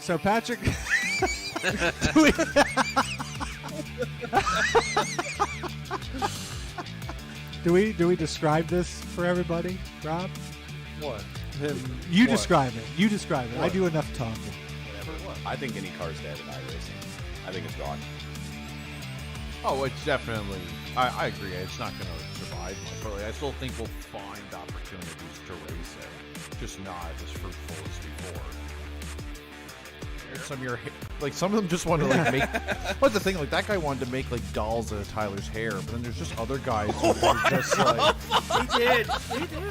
So Patrick, do we describe this for everybody, Rob? What? You describe it. You describe it. What? I do enough talking. I think any car's dead in iRacing. I think it's gone. Oh, it's definitely. I agree. It's not going to survive much, but I still think we'll find opportunities to race it, just not as fruitful as before. Some of them just want to make. What's the thing? Like that guy wanted to make like dolls out of Tyler's hair, but then there's just other guys who are just like.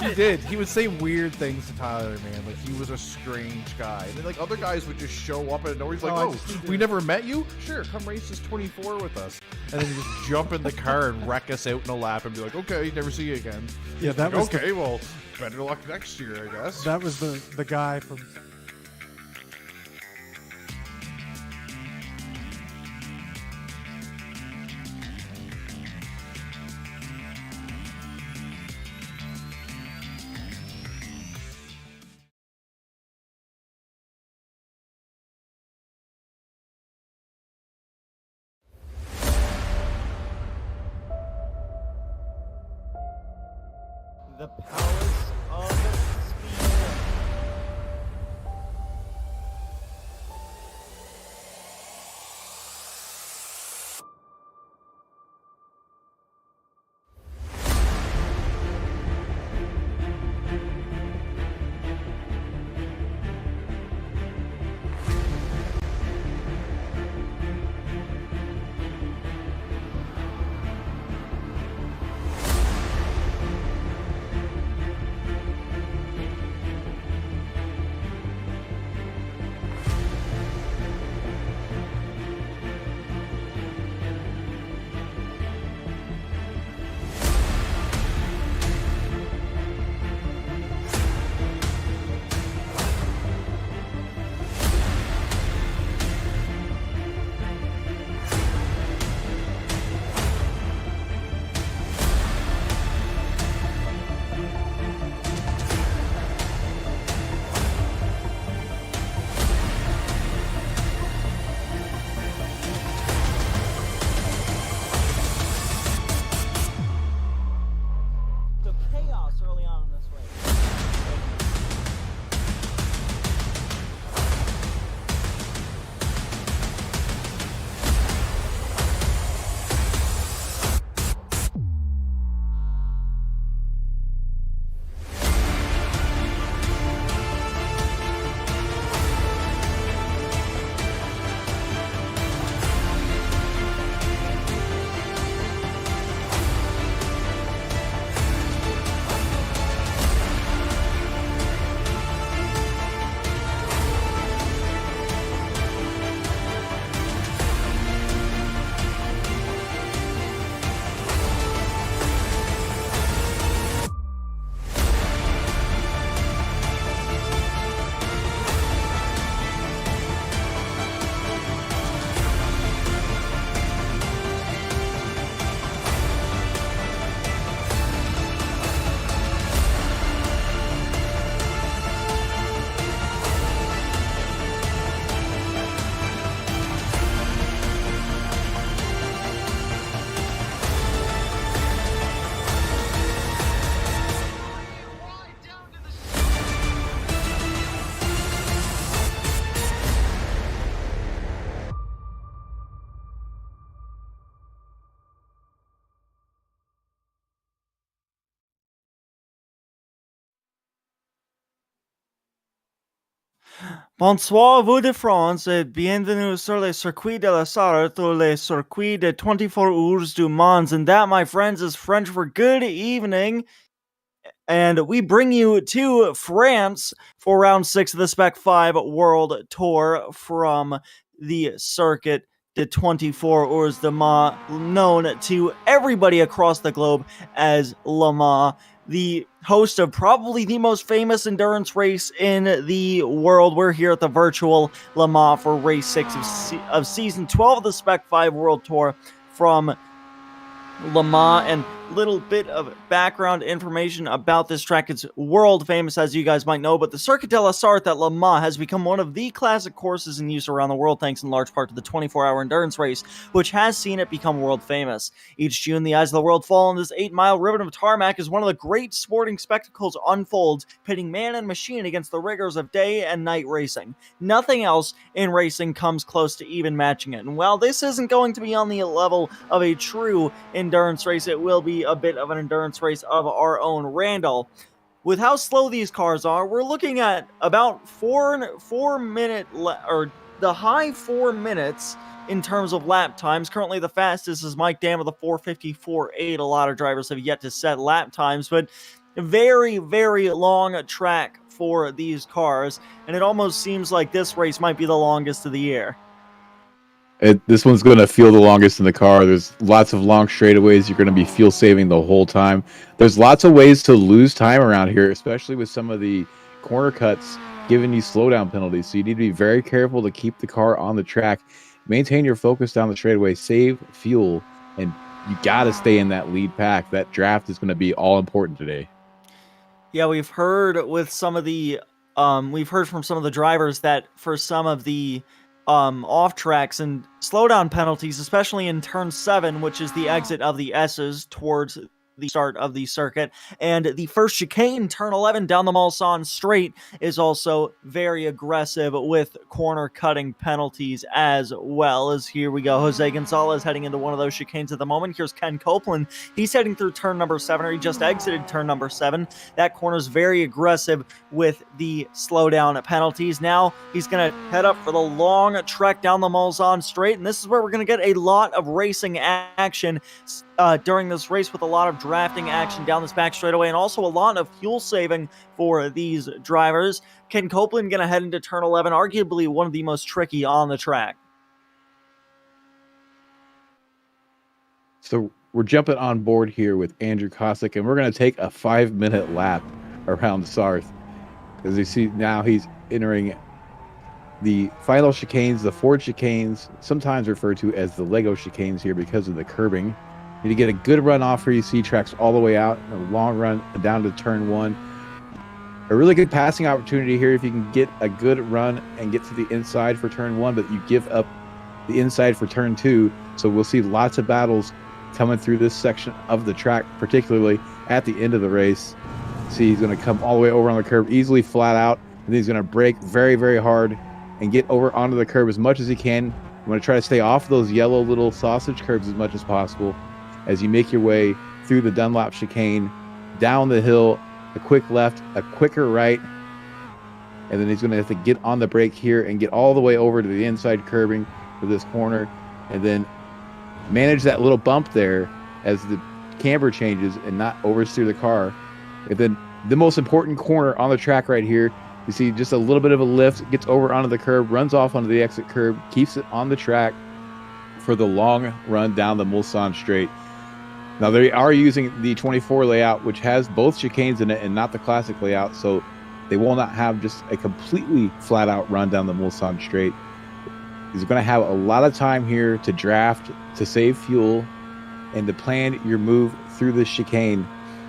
He did. He would say weird things to Tyler, man. Like he was a strange guy. And then like other guys would just show up and he's like, "Oh, we never met you? Sure, come race this 24 with us." And then you just jump in the car and wreck us out in a lap and be like, "Okay, never see you again." Yeah, that was okay. Well, better luck next year, I guess. That was the guy from. The Palace of Speed. Bonsoir, vous de France, et bienvenue sur le circuit de la Sarthe, or le circuit de 24 Heures du Mans. And that, my friends, is French for good evening. And we bring you to France for round 6 of the Spec-5 World Tour from the circuit de 24 Heures du Mans, known to everybody across the globe as Le Mans, the host of probably the most famous endurance race in the world. We're here at the virtual Le Mans for race 6 of season 12 of the Spec-5 World Tour from Le Mans. And little bit of background information about this track. It's world famous, as you guys might know, but the Circuit de la Sarthe at Le Mans has become one of the classic courses in use around the world, thanks in large part to the 24-hour endurance race, which has seen it become world famous. Each June, the eyes of the world fall on this 8-mile ribbon of tarmac as one of the great sporting spectacles unfolds, pitting man and machine against the rigors of day and night racing. Nothing else in racing comes close to even matching it. And while this isn't going to be on the level of a true endurance race, it will be a bit of an endurance race of our own. Randall, with how slow these cars are, we're looking at about the high 4 minutes in terms of lap times. Currently the fastest is Mike Dam with a 4:54.8. A lot of drivers have yet to set lap times, but very, very long track for these cars, and it almost seems like this race might be the longest of the year. This one's going to feel the longest in the car. There's lots of long straightaways. You're going to be fuel saving the whole time. There's lots of ways to lose time around here, especially with some of the corner cuts giving you slowdown penalties. So you need to be very careful to keep the car on the track, maintain your focus down the straightaway, save fuel, and you got to stay in that lead pack. That draft is going to be all important today. Yeah, we've heard from some of the drivers that for some of the off tracks and slowdown penalties, especially in turn 7, which is the exit of the S's towards the start of the circuit, and the first chicane, turn 11 down the Mulsanne straight, is also very aggressive with corner cutting penalties as well. As here we go, Jose Gonzalez heading into one of those chicanes at the moment. Here's Ken Copeland. He's heading through turn number 7, or he just exited turn number 7. That corner's very aggressive with the slowdown penalties. Now he's going to head up for the long trek down the Mulsanne straight, and this is where we're going to get a lot of racing action during this race, with a lot of drafting action down this back straightaway, and also a lot of fuel saving for these drivers. Ken Copeland going to head into turn 11, arguably one of the most tricky on the track. So we're jumping on board here with Andrew Kosick, and we're going to take a 5-minute lap around Sarthe. As you see now, he's entering the final chicanes, the Ford chicanes, sometimes referred to as the Lego chicanes here because of the curbing. You need to get a good run off here. You see tracks all the way out, a long run down to turn 1. A really good passing opportunity here if you can get a good run and get to the inside for turn 1, but you give up the inside for turn 2. So we'll see lots of battles coming through this section of the track, particularly at the end of the race. See, he's going to come all the way over on the curb, easily flat out, and then he's going to brake very, very hard and get over onto the curb as much as he can. You want to try to stay off those yellow little sausage curbs as much as possible as you make your way through the Dunlop chicane, down the hill, a quick left, a quicker right, and then he's going to have to get on the brake here and get all the way over to the inside curbing for this corner, and then manage that little bump there as the camber changes and not oversteer the car. And then the most important corner on the track right here, you see just a little bit of a lift, gets over onto the curb, runs off onto the exit curb, keeps it on the track for the long run down the Mulsanne straight. Now they are using the 24 layout, which has both chicanes in it and not the classic layout, so they will not have just a completely flat out run down the Mulsanne straight. He's going to have a lot of time here to draft, to save fuel, and to plan your move through this chicane.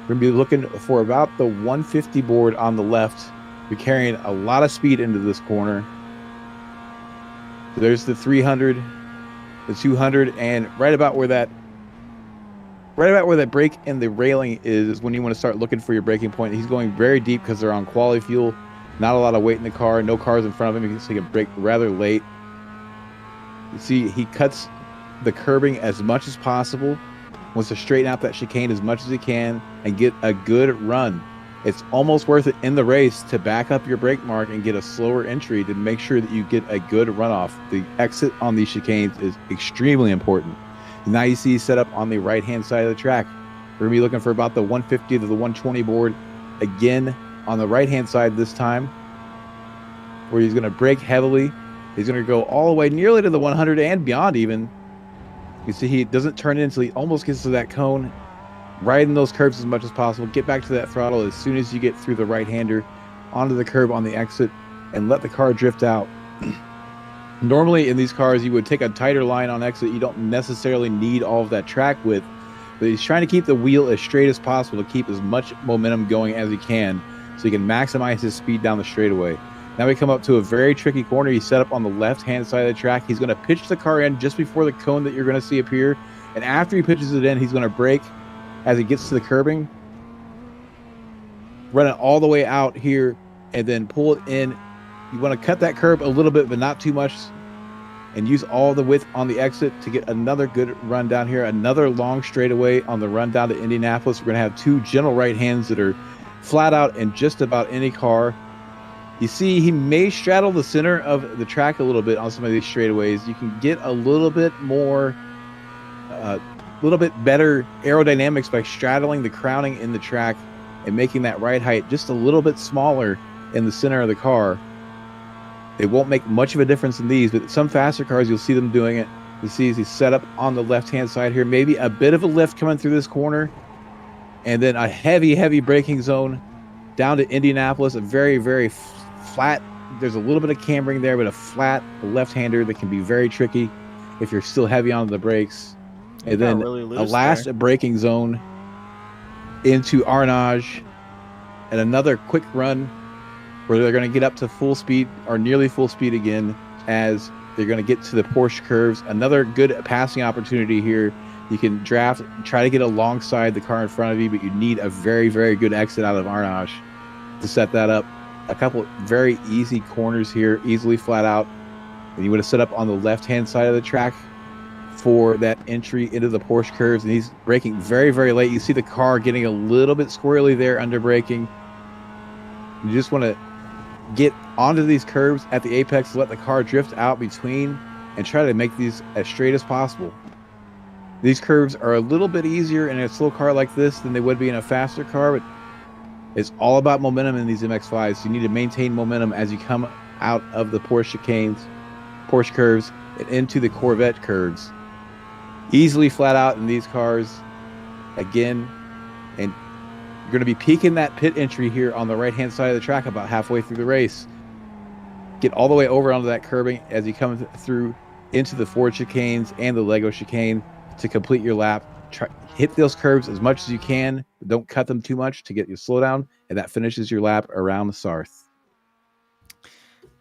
We're going to be looking for about the 150 board on the left. You're carrying a lot of speed into this corner. So there's the 300, the 200, and right about where that brake and the railing is when you want to start looking for your braking point. He's going very deep because they're on quality fuel. Not a lot of weight in the car. No cars in front of him, so he can brake rather late. You see, he cuts the curbing as much as possible. Wants to straighten out that chicane as much as he can and get a good run. It's almost worth it in the race to back up your brake mark and get a slower entry to make sure that you get a good runoff. The exit on these chicanes is extremely important. Now you see set up on the right-hand side of the track. We're going to be looking for about the 150 to the 120 board again on the right-hand side this time, where he's going to brake heavily. He's going to go all the way nearly to the 100 and beyond even. You see he doesn't turn in until he almost gets to that cone. Riding those curves as much as possible. Get back to that throttle as soon as you get through the right-hander onto the curb on the exit and let the car drift out. Normally in these cars, you would take a tighter line on exit. You don't necessarily need all of that track width, But he's trying to keep the wheel as straight as possible to keep as much momentum going as he can so he can maximize his speed down the straightaway. Now we come up to a very tricky corner. He's set up on the left-hand side of the track. He's going to pitch the car in just before the cone that you're going to see appear. And after he pitches it in, he's going to brake as he gets to the curbing, run it all the way out here, and then pull it in. You want to cut that curb a little bit, but not too much, and use all the width on the exit to get another good run down here. Another long straightaway on the run down to Indianapolis. We're going to have two gentle right hands that are flat out in just about any car. You see, he may straddle the center of the track a little bit on some of these straightaways. You can get a little bit more, a little bit better aerodynamics by straddling the crowning in the track and making that ride height just a little bit smaller in the center of the car. It won't make much of a difference in these, but some faster cars, you'll see them doing it. You see he's set up on the left-hand side here. Maybe a bit of a lift coming through this corner, and then a heavy braking zone down to Indianapolis. A very, very flat. There's a little bit of cambering there, but a flat left-hander that can be very tricky if you're still heavy on the brakes. And then really a last braking zone into Arnage, and another quick run where they're going to get up to full speed or nearly full speed again as they're going to get to the Porsche curves. Another good passing opportunity here. You can draft, try to get alongside the car in front of you, but you need a very, very good exit out of Arnage to set that up. A couple very easy corners here, easily flat out. And you want to set up on the left-hand side of the track for that entry into the Porsche curves. And he's braking very, very late. You see the car getting a little bit squirrely there under braking. You just want to get onto these curves at the apex, let the car drift out between, and try to make these as straight as possible. These curves are a little bit easier in a slow car like this than they would be in a faster car, but it's all about momentum in these MX-5s. You need to maintain momentum as you come out of the Porsche chicanes, Porsche curves, and into the Corvette curves. Easily flat out in these cars again, and you're going to be peaking that pit entry here on the right-hand side of the track about halfway through the race. Get all the way over onto that curbing as you come through into the Ford chicanes and the Lego chicane to complete your lap. Hit those curves as much as you can, but don't cut them too much to get your slowdown, and that finishes your lap around the Sarth.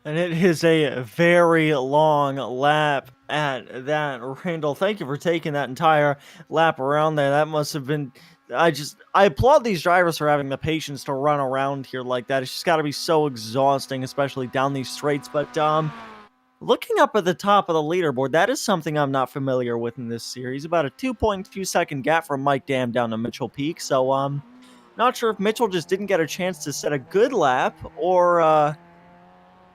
And it is a very long lap at that. Randall, thank you for taking that entire lap around there. That must have been... I applaud these drivers for having the patience to run around here like that. It's just got to be so exhausting, especially down these straights. But looking up at the top of the leaderboard, that is something I'm not familiar with in this series. About a 2.2 second gap from Mike Dam down to Mitchell Peak. So not sure if Mitchell just didn't get a chance to set a good lap, or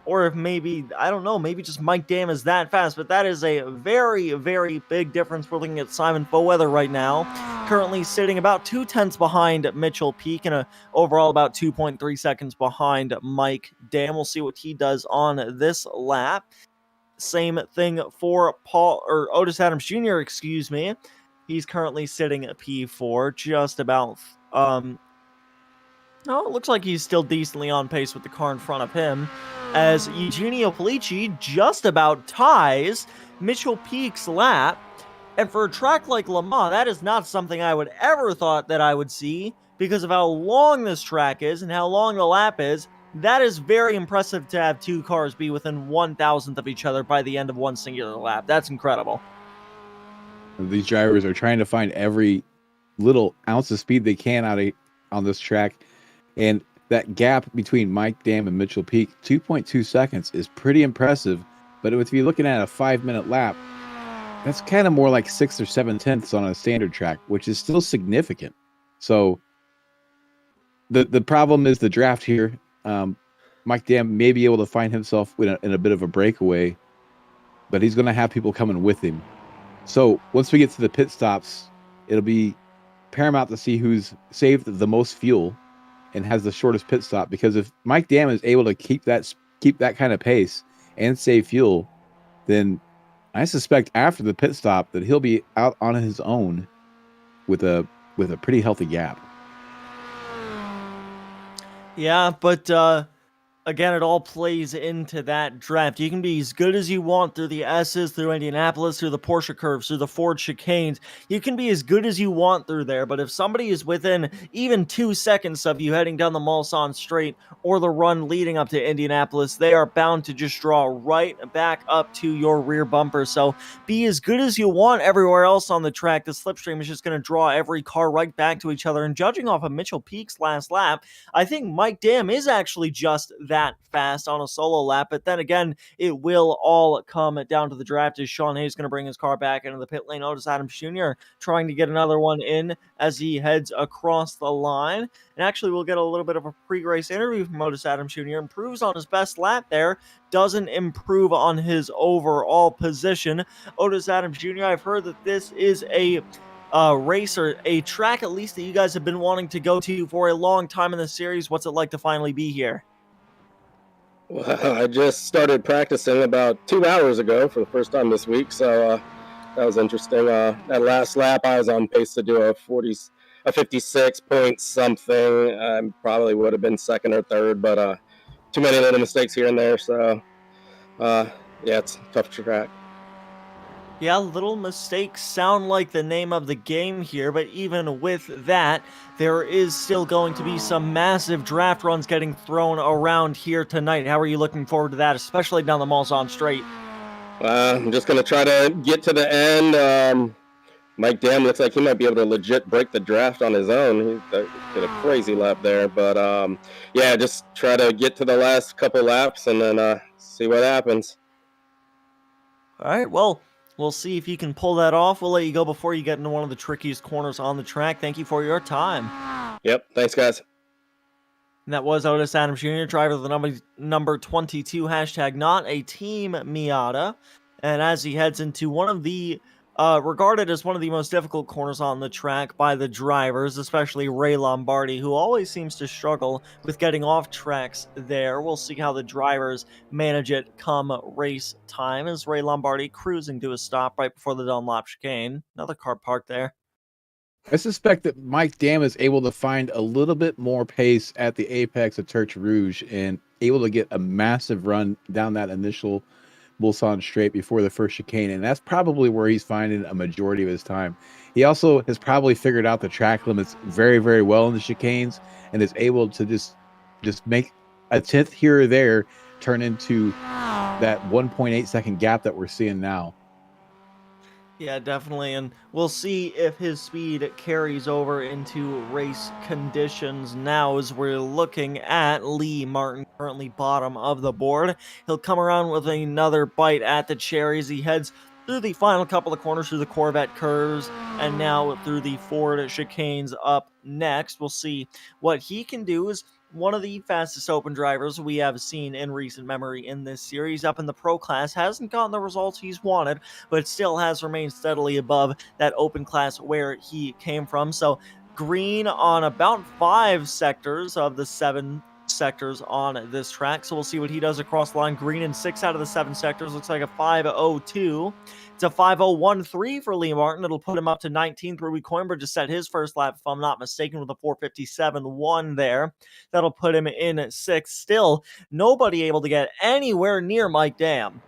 if maybe, I don't know, maybe just Mike Dam is that fast. But that is a very, very big difference. We're looking at Simon Foweather right now, currently sitting about 2/10 behind Mitchell Peak and overall about 2.3 seconds behind Mike Dam. We'll see what he does on this lap. Same thing for Otis Adams Jr., excuse me. He's currently sitting at P4, just about, it looks like he's still decently on pace with the car in front of him, as Eugenio Polici just about ties Mitchell Peak's lap. And for a track like Le Mans, that is not something I would ever thought that I would see, because of how long this track is and how long the lap is. That is very impressive to have two cars be within 1,000th of each other by the end of one singular lap. That's incredible. These drivers are trying to find every little ounce of speed they can on this track. And that gap between Mike Dam and Mitchell Peak, 2.2 seconds, is pretty impressive. But if you're looking at a 5-minute lap, that's kind of more like 6 or 7 tenths on a standard track, which is still significant. So the problem is the draft here. Mike Dam may be able to find himself in a bit of a breakaway, but he's going to have people coming with him. So once we get to the pit stops, it'll be paramount to see who's saved the most fuel and has the shortest pit stop. Because if Mike Dam is able to keep that kind of pace and save fuel, then I suspect after the pit stop that he'll be out on his own with a pretty healthy gap. Yeah, but again, it all plays into that draft. You can be as good as you want through the S's, through Indianapolis, through the Porsche curves, through the Ford chicanes. You can be as good as you want through there, but if somebody is within even 2 seconds of you heading down the Mulsanne straight or the run leading up to Indianapolis, they are bound to just draw right back up to your rear bumper. So be as good as you want everywhere else on the track. The slipstream is just going to draw every car right back to each other. And judging off of Mitchell Peak's last lap, I think Mike Dam is actually just that fast on a solo lap. But then again, it will all come down to the draft as Sean Hayes going to bring his car back into the pit lane. Otis Adams Jr. trying to get another one in as he heads across the line. And actually, we'll get a little bit of a pre-race interview from Otis Adams Jr. Improves on his best lap there, doesn't improve on his overall position. Otis Adams Jr., I've heard that this is a race or a track at least that you guys have been wanting to go to for a long time in the series. What's it like to finally be here? Well, I just started practicing about 2 hours ago for the first time this week, so that was interesting. That last lap, I was on pace to do a 56 point something. I probably would have been second or third, but too many little mistakes here and there. So, yeah, it's a tough track. Yeah, little mistakes sound like the name of the game here, but even with that, there is still going to be some massive draft runs getting thrown around here tonight. How are you looking forward to that, especially down the Mulsanne straight? I'm just going to try to get to the end. Mike Dam looks like he might be able to legit break the draft on his own. He did a crazy lap there. But, yeah, just try to get to the last couple laps and then see what happens. All right, well, we'll see if you can pull that off. We'll let you go before you get into one of the trickiest corners on the track. Thank you for your time. Yep, thanks, guys. And that was Otis Adams Jr., driver of the number 22, hashtag not a team Miata. And as he heads into one of the regarded as one of the most difficult corners on the track by the drivers, especially Ray Lombardi, who always seems to struggle with getting off tracks there. We'll see how the drivers manage it come race time as Ray Lombardi cruising to a stop right before the Dunlop chicane. Another car parked there. I suspect that Mike Dam is able to find a little bit more pace at the apex of Tertre Rouge and able to get a massive run down that initial Mulsanne straight before the first chicane, and that's probably where he's finding a majority of his time. He also has probably figured out the track limits very, very well in the chicanes and is able to just make a tenth here or there turn into that 1.8 second gap that we're seeing now. Yeah, definitely, and we'll see if his speed carries over into race conditions now as we're looking at Lee Martin, currently bottom of the board. He'll come around with another bite at the cherry as he heads through the final couple of corners through the Corvette curves and now through the Ford chicanes up next. We'll see what he can do as one of the fastest open drivers we have seen in recent memory in this series. Up in the pro class, hasn't gotten the results he's wanted, but still has remained steadily above that open class where he came from. So green on about 5 sectors of the 7 sectors on this track. So we'll see what he does across the line. Green in 6 out of the 7 sectors. Looks like a 5:02. It's a 5:013 for Lee Martin. It'll put him up to 19th. Ruby Coimbra just set his first lap, if I'm not mistaken, with a 4:57.1 there. That'll put him in 6th. Still, nobody able to get anywhere near Mike Dam.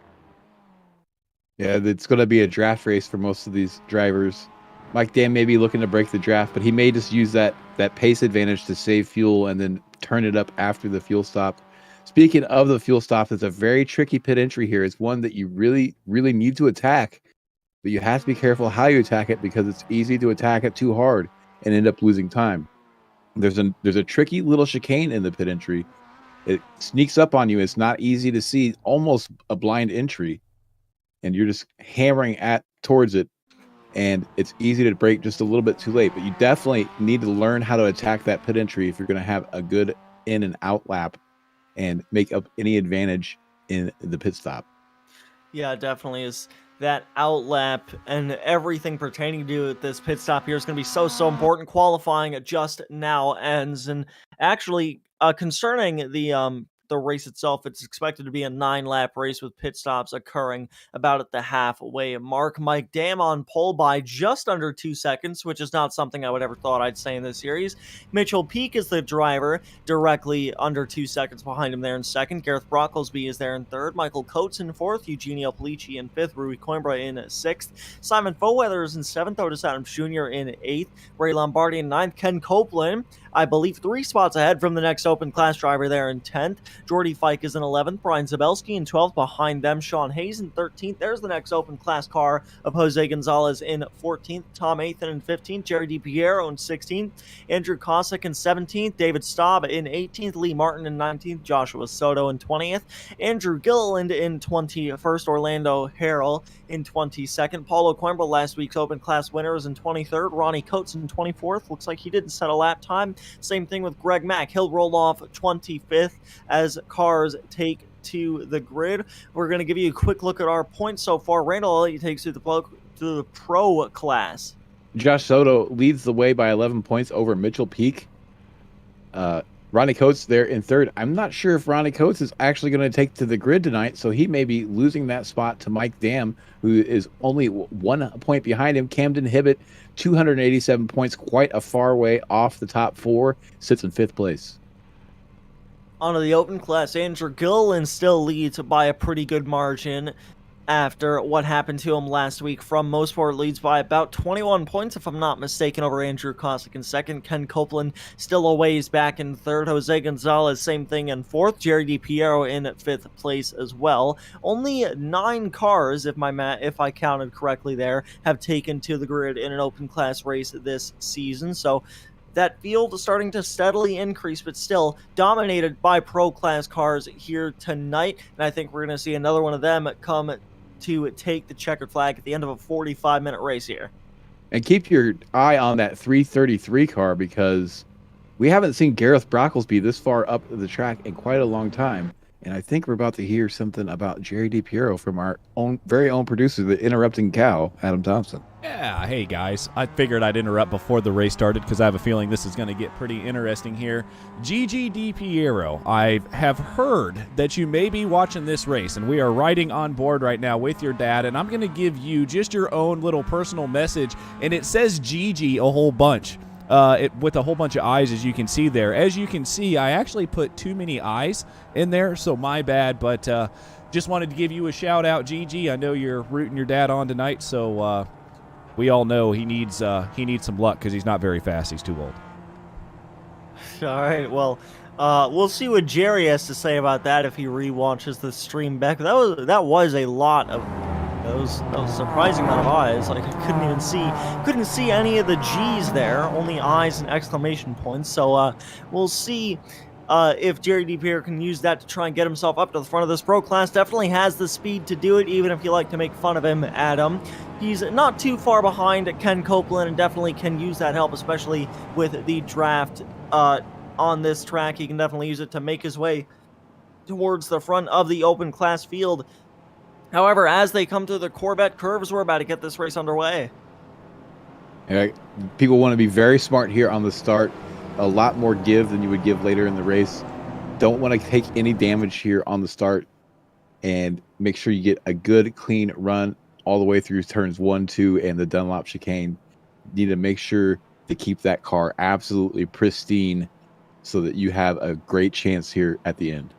Yeah, it's going to be a draft race for most of these drivers. Mike Dam may be looking to break the draft, but he may just use that pace advantage to save fuel and then turn it up after the fuel stop. Speaking of the fuel stop, it's a very tricky pit entry here. It's one that you really, really need to attack, but you have to be careful how you attack it because it's easy to attack it too hard and end up losing time. There's a tricky little chicane in the pit entry. It sneaks up on you. It's not easy to see, almost a blind entry, and you're just hammering towards it. And it's easy to break just a little bit too late, but you definitely need to learn how to attack that pit entry if you're going to have a good in and out lap and make up any advantage in the pit stop. Yeah, definitely is. That out lap and everything pertaining to this pit stop here is going to be so important. Qualifying just now ends, and actually concerning the the race itself, it's expected to be a 9-lap race with pit stops occurring about at the halfway mark. Mike Dam on pole by just under 2 seconds, which is not something I would ever thought I'd say in this series. Mitchell Peak is the driver, directly under 2 seconds behind him there in second. Gareth Brocklesby is there in third. Michael Coates in fourth. Eugenio Polici in fifth. Rui Coimbra in sixth. Simon Foweather is in seventh. Otis Adams Jr. in eighth. Ray Lombardi in ninth. Ken Copeland, I believe 3 spots ahead from the next open class driver there in 10th. Jordy Fike is in 11th. Brian Zabelski in 12th. Behind them, Sean Hayes in 13th. There's the next open class car of Jose Gonzalez in 14th. Tom Athan in 15th. Jerry DiPiero in 16th. Andrew Cossack in 17th. David Staub in 18th. Lee Martin in 19th. Joshua Soto in 20th. Andrew Gilliland in 21st. Orlando Harrell in 22nd. Paulo Coimbra, last week's open class winner, is in 23rd. Ronnie Coates in 24th. Looks like he didn't set a lap time. Same thing with Greg Mack. He'll roll off 25th as cars take to the grid. We're going to give you a quick look at our points so far. Randall, I'll let you take us through the pro class. Josh Soto leads the way by 11 points over Mitchell Peak. Ronnie Coates there in third. I'm not sure if Ronnie Coates is actually going to take to the grid tonight, so he may be losing that spot to Mike Dam, who is only 1 point behind him. Camden Hibbett, 287 points, quite a far way off the top 4, sits in 5th place. Onto the open class, Andrew Gilliland still leads by a pretty good margin after what happened to him last week. From Mosport leads by about 21 points, if I'm not mistaken, over Andrew Cossack in second. Ken Copeland still a ways back in third. Jose Gonzalez, same thing in fourth. Jerry DiPiero in 5th place as well. Only 9 cars, if I counted correctly there, have taken to the grid in an open class race this season. So that field is starting to steadily increase, but still dominated by pro class cars here tonight. And I think we're going to see another one of them come to take the checkered flag at the end of a 45-minute race here. And keep your eye on that 333 car, because we haven't seen Gareth Brocklesby this far up the track in quite a long time. And I think we're about to hear something about Jerry DiPiero from our very own producer, the interrupting cow, Adam Thompson. Yeah, hey guys. I figured I'd interrupt before the race started because I have a feeling this is going to get pretty interesting here. Gigi DiPiero, I have heard that you may be watching this race, and we are riding on board right now with your dad, and I'm going to give you just your own little personal message, and it says Gigi a whole bunch. With a whole bunch of eyes, as you can see there. As you can see, I actually put too many eyes in there, so my bad, but just wanted to give you a shout out, Gigi. I know you're rooting your dad on tonight, so we all know he needs some luck because he's not very fast. He's too old. All right, well, we'll see what Jerry has to say about that if he re-watches the stream back. That was a lot of... That was a surprising amount of eyes. Like, I couldn't see any of the G's there, only eyes and exclamation points. So we'll see if Jerry DiPiero can use that to try and get himself up to the front of this pro class. Definitely has the speed to do it, even if you like to make fun of him, Adam. He's not too far behind Ken Copeland and definitely can use that help, especially with the draft on this track. He can definitely use it to make his way towards the front of the open class field. However, as they come to the Corvette curves, we're about to get this race underway. Yeah, people want to be very smart here on the start. A lot more give than you would give later in the race. Don't want to take any damage here on the start, and make sure you get a good, clean run all the way through turns 1, 2, and the Dunlop chicane. You need to make sure to keep that car absolutely pristine so that you have a great chance here at the end.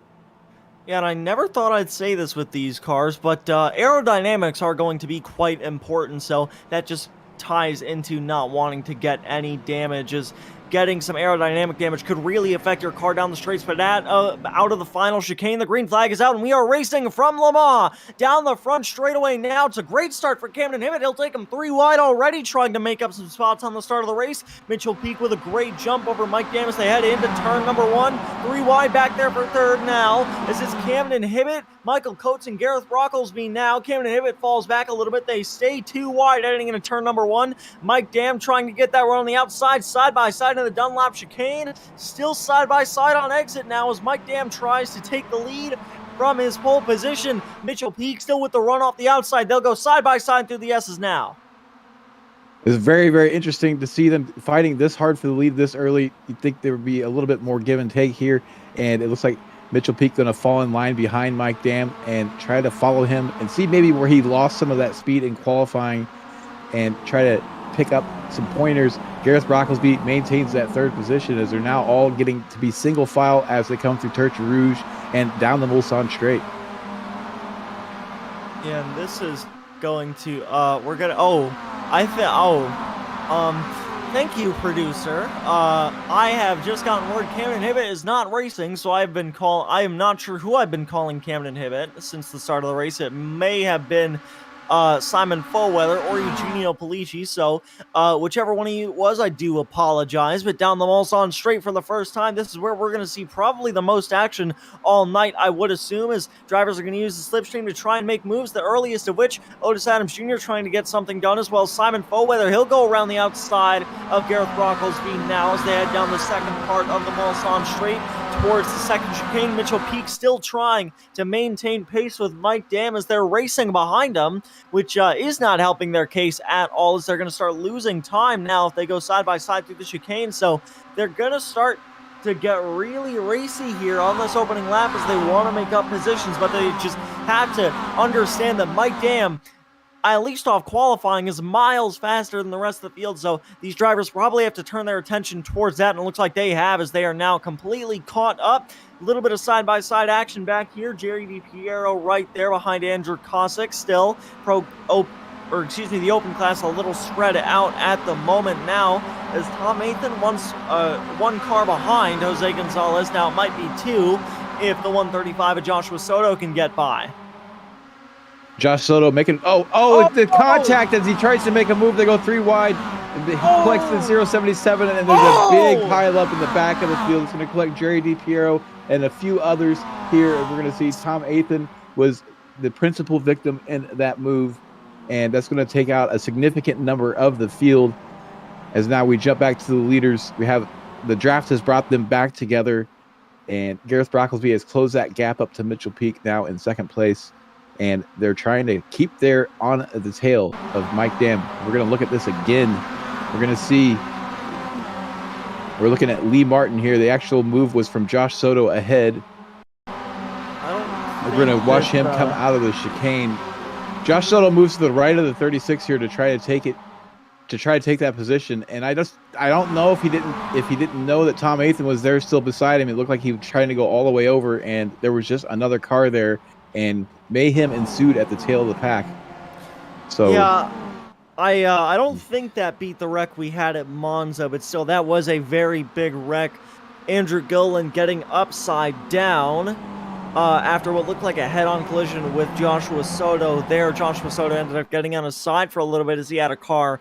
Yeah, and I never thought I'd say this with these cars, but aerodynamics are going to be quite important, so that just ties into not wanting to get any damage, as getting some aerodynamic damage could really affect your car down the straights. But out of the final chicane, the green flag is out, and we are racing from Le Mans down the front straightaway now. It's a great start for Camden Hibbett. He'll take him 3 wide already, trying to make up some spots on the start of the race. Mitchell Peak with a great jump over Mike Dam as they head into turn number 1. 3 wide back there for third now. This is Camden Hibbett, Michael Coates, and Gareth Brocklesby now. Camden Hibbett falls back a little bit. They stay 2 wide heading into turn number 1. Mike Dam trying to get that run on the outside, side by side in the Dunlop chicane. Still side by side on exit now as Mike Dam tries to take the lead from his pole position. Mitchell Peak still with the run off the outside. They'll go side by side through the S's now. It's very, very interesting to see them fighting this hard for the lead this early. You'd think there would be a little bit more give and take here, and it looks like Mitchell Peak going to fall in line behind Mike Dam and try to follow him and see maybe where he lost some of that speed in qualifying and try to pick up some pointers. Gareth Brocklesby maintains that third position as they're now all getting to be single file as they come through Tertre Rouge and down the Mulsanne Straight. Yeah, and this is going to, thank you, producer. I have just gotten word Camden Hibbett is not racing, so I am not sure who I've been calling Camden Hibbett since the start of the race. It may have been Simon Foweather or Eugenio Polici, so whichever one of you it was, I do apologize. But down the Mulsanne Straight for the first time, this is where we're going to see probably the most action all night, I would assume, as drivers are going to use the slipstream to try and make moves, the earliest of which Otis Adams Jr. trying to get something done, as well as Simon Foweather. He'll go around the outside of Gareth Brocklesby now as they head down the second part of the Mulsanne Straight towards the second chicane. Mitchell Peak still trying to maintain pace with Mike Dam as they're racing behind him, which is not helping their case at all, as they're going to start losing time now if they go side by side through the chicane. So they're going to start to get really racy here on this opening lap as they want to make up positions, but they just have to understand that Mike Dam, at least off qualifying, is miles faster than the rest of the field, so these drivers probably have to turn their attention towards that, and it looks like they have, as they are now completely caught up. A little bit of side-by-side action back here. Jerry DiPiero right there behind Andrew Cossack, still the open class a little spread out at the moment now, as Tom Nathan one car behind Jose Gonzalez. Now it might be two if the 135 of Joshua Soto can get by. Josh Soto making the contact as he tries to make a move. They go three wide. He collects the 077, and there's a big pile up in the back of the field. It's going to collect Jerry DiPiero and a few others here. And we're going to see Tom Athan was the principal victim in that move, and that's going to take out a significant number of the field. As now we jump back to the leaders, we have the draft has brought them back together, and Gareth Brocklesby has closed that gap up to Mitchell Peak now in second place. And they're trying to keep there on the tail of Mike Dam. We're going to look at this again. We're going to see. We're looking at Lee Martin here. The actual move was from Josh Soto ahead. We're going to watch him come out of the chicane. Josh Soto moves to the right of the 36 here to try to take that position. And I don't know if he didn't know that Tom Athan was there still beside him. It looked like he was trying to go all the way over, and there was just another car there, and mayhem ensued at the tail of the pack. So yeah, I don't think that beat the wreck we had at Monza, but still, that was a very big wreck. Andrew Gilliland getting upside down after what looked like a head-on collision with Joshua Soto there. Joshua Soto ended up getting on his side for a little bit as he had a car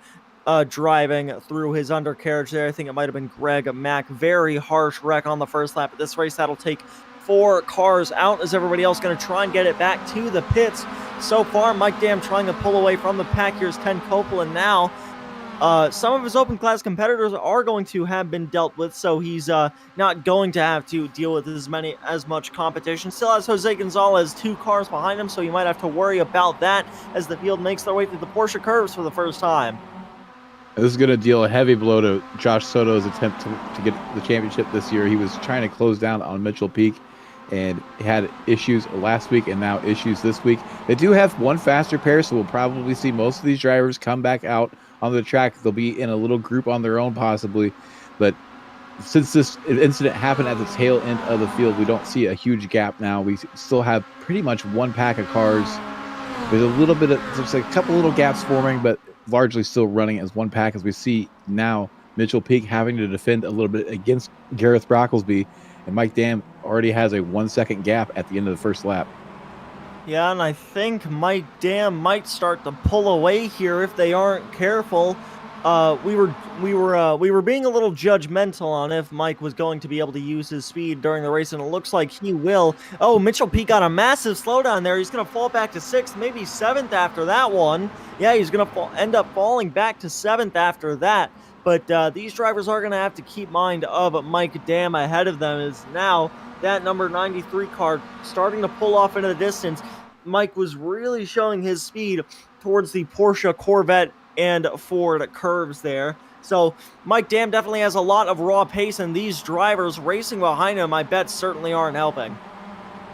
driving through his undercarriage there. I think it might have been Greg Mack. Very harsh wreck on the first lap of this race. That'll take 4 cars out as everybody else going to try and get it back to the pits. So far, Mike Dam trying to pull away from the pack. Here's Ken Copeland now. Some of his open class competitors are going to have been dealt with, so he's not going to have to deal with as much competition. Still has Jose Gonzalez 2 cars behind him, so you might have to worry about that as the field makes their way through the Porsche curves for the first time. This is going to deal a heavy blow to Josh Soto's attempt to get the championship this year. He was trying to close down on Mitchell Peak and had issues last week and now issues this week. They do have one faster pair, so we'll probably see most of these drivers come back out on the track. They'll be in a little group on their own possibly, but since this incident happened at the tail end of the field, we don't see a huge gap now. We still have pretty much one pack of cars. There's a couple little gaps forming, but largely still running as one pack, as we see now Mitchell Peak having to defend a little bit against Gareth Brocklesby, and Mike Dam already has a 1-second gap at the end of the first lap. Yeah, and I think Mike Dam might start to pull away here if they aren't careful. We were being a little judgmental on if Mike was going to be able to use his speed during the race, and it looks like he will. Oh, Mitchell Peak got a massive slowdown there. He's going to fall back to 6th, maybe 7th after that one. Yeah, he's going to end up falling back to 7th after that. But these drivers are going to have to keep mind of Mike Dam ahead of them, as now that number 93 car starting to pull off into the distance. Mike was really showing his speed towards the Porsche Corvette and Ford curves there. So Mike Dam definitely has a lot of raw pace, and these drivers racing behind him, I bet, certainly aren't helping.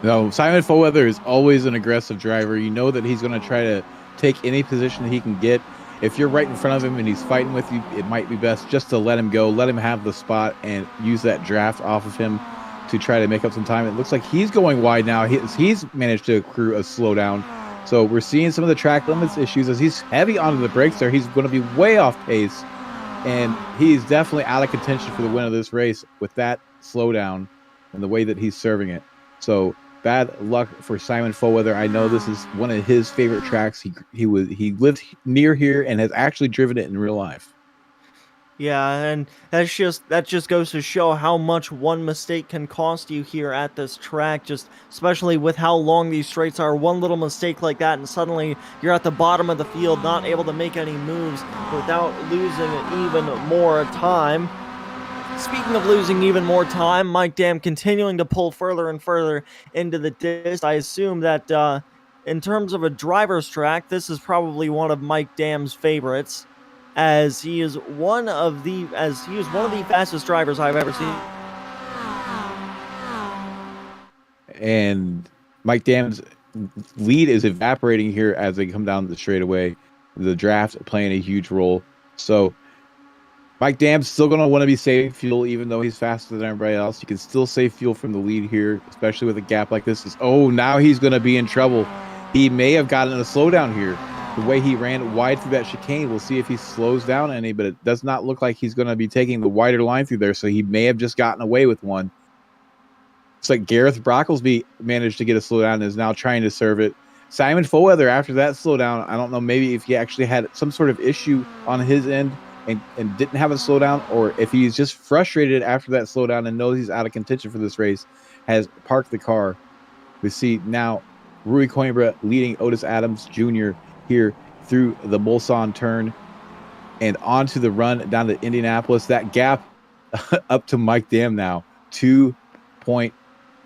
No, Simon Foweather is always an aggressive driver. You know that he's going to try to take any position he can get. If you're right in front of him and he's fighting with you, it might be best just to let him go, let him have the spot, and use that draft off of him to try to make up some time. It looks like he's going wide now. He's managed to accrue a slowdown. So we're seeing some of the track limits issues as he's heavy onto the brakes there. He's going to be way off pace, and he's definitely out of contention for the win of this race with that slowdown and the way that he's serving it. So bad luck for Simon Foweather. I know this is one of his favorite tracks. He lived near here and has actually driven it in real life. Yeah, and that just goes to show how much one mistake can cost you here at this track, just especially with how long these straights are. One little mistake like that and suddenly you're at the bottom of the field, not able to make any moves without losing even more time. Speaking of losing even more time, Mike Dam continuing to pull further and further into the distance. I assume that in terms of a driver's track, this is probably one of Mike Dam's favorites, as he is one of the fastest drivers I've ever seen. And Mike Dam's lead is evaporating here as they come down the straightaway. The draft playing a huge role. So Mike Dam's still going to want to be saving fuel, even though he's faster than everybody else. You can still save fuel from the lead here, especially with a gap like this. Now he's going to be in trouble. He may have gotten a slowdown here. The way he ran wide through that chicane, we'll see if he slows down any, but it does not look like he's going to be taking the wider line through there, so he may have just gotten away with one. It's like Gareth Brocklesby managed to get a slowdown and is now trying to serve it. Simon Foweather, after that slowdown, I don't know, maybe if he actually had some sort of issue on his end, and didn't have a slowdown, or if he's just frustrated after that slowdown and knows he's out of contention for this race, has parked the car. We see now Rui Coimbra leading Otis Adams Jr. here through the Mulsanne turn and onto the run down to Indianapolis. That gap up to Mike Dam now,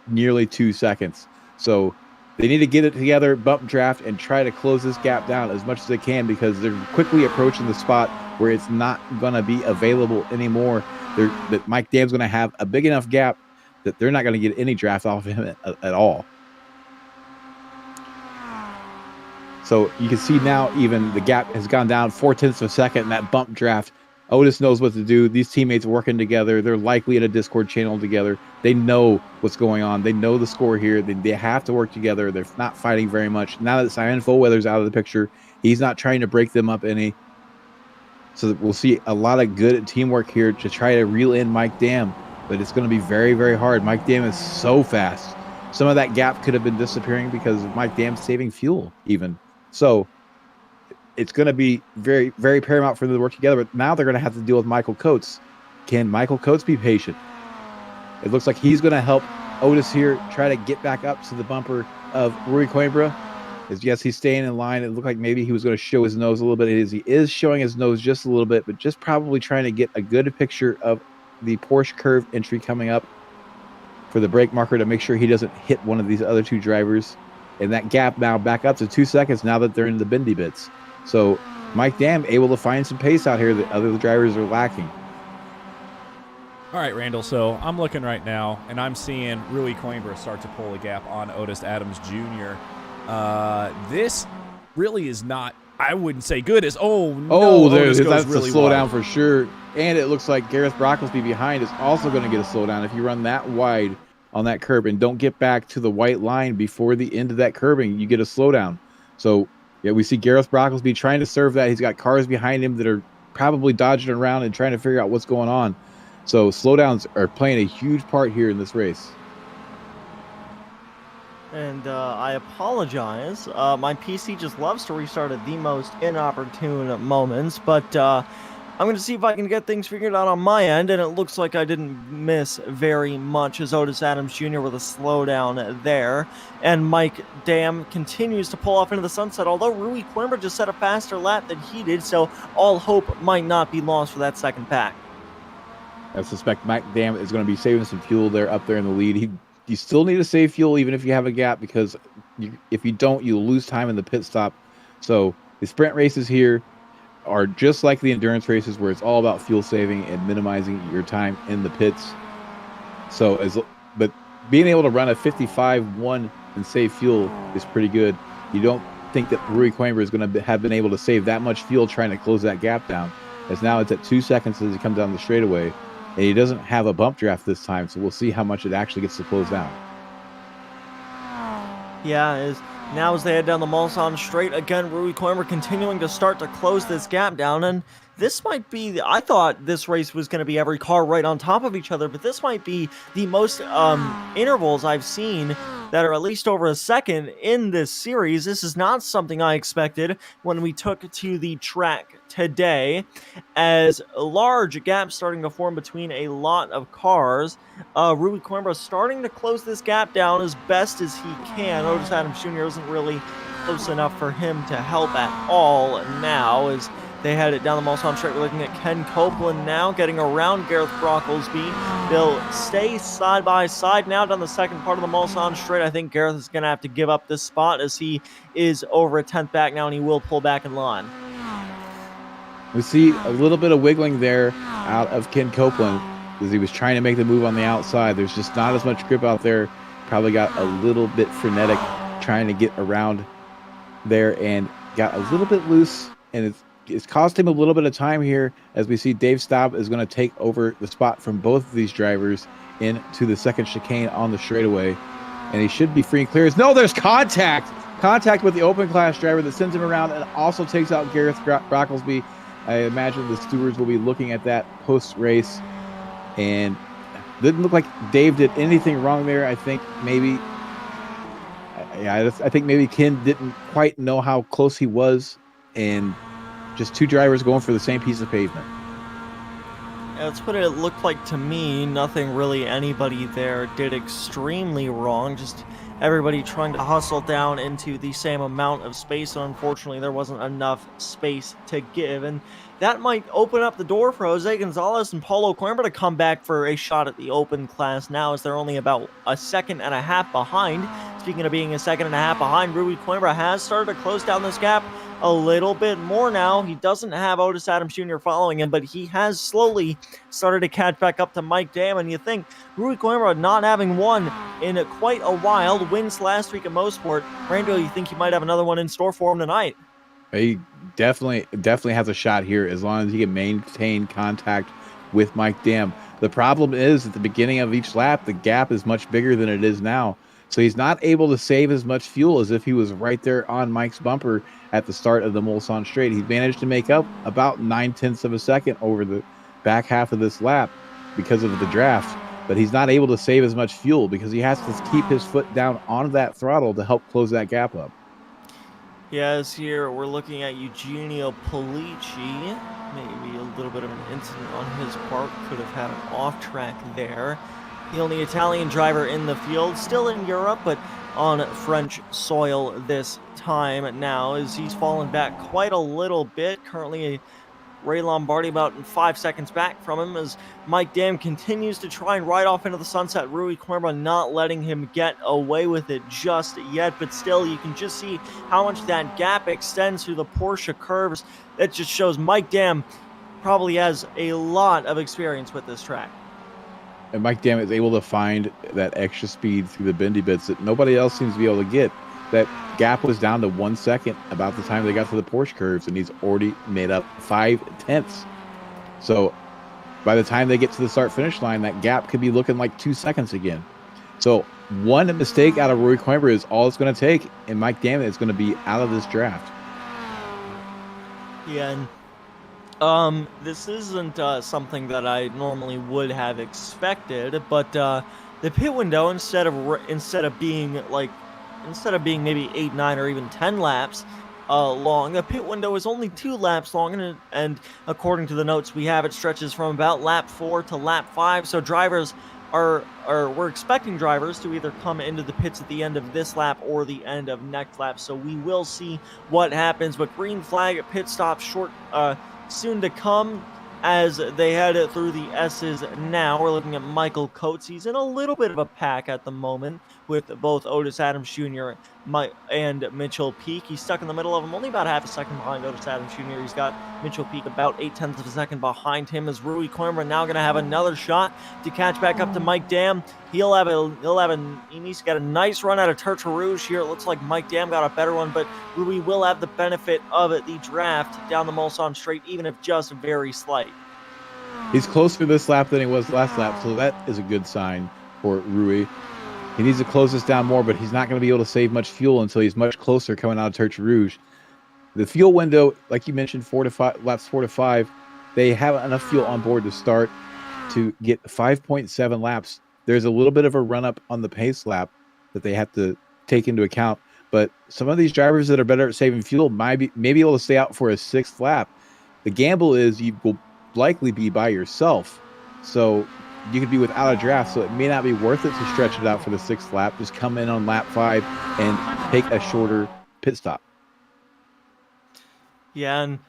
nearly 2 seconds. So they need to get it together, bump draft, and try to close this gap down as much as they can, because they're quickly approaching the spot where it's not going to be available anymore. That Mike Dam's going to have a big enough gap that they're not going to get any draft off of him at all. So you can see now even the gap has gone down 0.4 of a second in that bump draft. Otis knows what to do. These teammates working together. They're likely in a Discord channel together. They know what's going on. They know the score here. They have to work together. They're not fighting very much. Now that Simon Foweather's out of the picture, he's not trying to break them up any. So we'll see a lot of good teamwork here to try to reel in Mike Dam, but it's going to be very, very hard. Mike Dam is so fast. Some of that gap could have been disappearing because of Mike Dam saving fuel even. So it's going to be very, very paramount for them to work together, but now they're going to have to deal with Michael Coates. Can Michael Coates be patient? It looks like he's going to help Otis here try to get back up to the bumper of Rui Coimbra. Yes, he's staying in line. It looked like maybe he was going to show his nose a little bit. He is showing his nose just a little bit, but just probably trying to get a good picture of the Porsche curve entry coming up for the brake marker to make sure he doesn't hit one of these other two drivers. And that gap now back up to 2 seconds now that they're in the bendy bits. So Mike Dam able to find some pace out here that other drivers are lacking. All right, Randall, so I'm looking right now, and I'm seeing Rui Coimbra start to pull a gap on Otis Adams Jr. This really is not, I wouldn't say good as, Otis goes that's really a slowdown wide. for sure. And it looks like Gareth Brocklesby behind is also going to get a slowdown if you run that wide on that curb and don't get back to the white line before the end of that curbing, you get a slowdown. So yeah, we see Gareth Brocklesby trying to serve that. He's got cars behind him that are probably dodging around and trying to figure out what's going on. So slowdowns are playing a huge part here in this race. And I apologize. My PC just loves to restart at the most inopportune moments, but I'm going to see if I can get things figured out on my end, and it looks like I didn't miss very much as Otis Adams Jr. with a slowdown there. And Mike Dam continues to pull off into the sunset, although Rui Coimbra just set a faster lap than he did, so all hope might not be lost for that second pack. I suspect Mike Dam is going to be saving some fuel there up there in the lead. You still need to save fuel even if you have a gap, because if you don't, you'll lose time in the pit stop. So the sprint races here are just like the endurance races, where it's all about fuel saving and minimizing your time in the pits. But being able to run a 55-1 and save fuel is pretty good. You don't think that Rui Coimbra is going to have been able to save that much fuel trying to close that gap down, as now it's at 2 seconds as he comes down the straightaway, and he doesn't have a bump draft this time, so we'll see how much it actually gets to close down. Yeah, now as they head down the Mulsanne straight, again, Rui Coimbra continuing to start to close this gap down, and this might be, I thought this race was going to be every car right on top of each other, but this might be the most intervals I've seen that are at least over a second in this series. This is not something I expected when we took to the track today, as large gaps starting to form between a lot of cars. Rui Coimbra starting to close this gap down as best as he can. Otis Adams Jr. isn't really close enough for him to help at all now, as they head it down the Mulsanne straight. We're looking at Ken Copeland now getting around Gareth Brocklesby. They'll stay side by side now down the second part of the Mulsanne straight. I think Gareth is going to have to give up this spot as he is over a 10th back now, and he will pull back in line. We see a little bit of wiggling there out of Ken Copeland as he was trying to make the move on the outside. There's just not as much grip out there. Probably got a little bit frenetic trying to get around there and got a little bit loose, and it's cost him a little bit of time here, as we see Dave Staub is going to take over the spot from both of these drivers into the second chicane on the straightaway, and he should be free and clear. No, there's contact with the open class driver that sends him around and also takes out Gareth Brocklesby. I imagine the stewards will be looking at that post race, and didn't look like Dave did anything wrong there. I think maybe Ken didn't quite know how close he was, and just two drivers going for the same piece of pavement. Yeah, that's what it looked like to me. Nothing really anybody there did extremely wrong. Just everybody trying to hustle down into the same amount of space. And unfortunately, there wasn't enough space to give. And that might open up the door for Jose Gonzalez and Paulo Coimbra to come back for a shot at the open class now, as they're only about a second and a half behind. Speaking of being a second and a half behind, Rui Coimbra has started to close down this gap a little bit more now. He doesn't have Otis Adams Jr. following him, but he has slowly started to catch back up to Mike Dam. And you think Rui Coimbra not having won in quite a while, wins last week at Mosport. Randall, you think he might have another one in store for him tonight? He definitely has a shot here, as long as he can maintain contact with Mike Dam. The problem is, at the beginning of each lap, the gap is much bigger than it is now. So he's not able to save as much fuel as if he was right there on Mike's bumper at the start of the Mulsanne straight. He's managed to make up about 0.9 of a second over the back half of this lap because of the draft, but he's not able to save as much fuel because he has to keep his foot down on that throttle to help close that gap up. Yes, here we're looking at Eugenio Polici. Maybe a little bit of an incident on his part. Could have had an off track there. The only Italian driver in the field, still in Europe, but on French soil this time now, as he's fallen back quite a little bit. Currently, Ray Lombardi about 5 seconds back from him, as Mike Dam continues to try and ride off into the sunset. Rui Coimbra not letting him get away with it just yet, but still you can just see how much that gap extends through the Porsche curves. That just shows Mike Dam probably has a lot of experience with this track. And Mike Dam is able to find that extra speed through the bendy bits that nobody else seems to be able to get. That gap was down to 1 second about the time they got to the Porsche curves, and he's already made up 0.5. So by the time they get to the start-finish line, that gap could be looking like 2 seconds again. So one mistake out of Rui Coimbra is all it's going to take, and Mike Dam is going to be out of this draft. Yeah, and this isn't something that I normally would have expected, but the pit window, instead of being maybe 8, 9, or even 10 laps long, the pit window is only 2 laps long, and according to the notes we have, it stretches from about lap 4 to lap 5. So drivers we're expecting drivers to either come into the pits at the end of this lap or the end of next lap. So we will see what happens. But green flag at pit stop soon to come as they head through the S's now. We're looking at Michael Coates. He's in a little bit of a pack at the moment with both Otis Adams Jr. Mitchell Peak. He's stuck in the middle of them, only about half a second behind Otis Adams Jr. He's got Mitchell Peak about 0.8 of a second behind him. As Rui Coimbra now going to have another shot to catch back up to Mike Dam. He needs to get a nice run out of Tertre Rouge here. It looks like Mike Dam got a better one, but Rui will have the benefit of the draft down the Mulsanne straight, even if just very slight. He's closer this lap than he was last lap, so that is a good sign for Rui. He needs to close this down more, but he's not going to be able to save much fuel until he's much closer coming out of Tertre Rouge. The fuel window, like you mentioned, laps 4 to 5, they have enough fuel on board to start to get 5.7 laps. There's a little bit of a run-up on the pace lap that they have to take into account, but some of these drivers that are better at saving fuel may be able to stay out for a 6th lap. The gamble is you will likely be by yourself, so you could be without a draft, so it may not be worth it to stretch it out for the 6th lap. Just come in on lap 5 and take a shorter pit stop. Yeah, and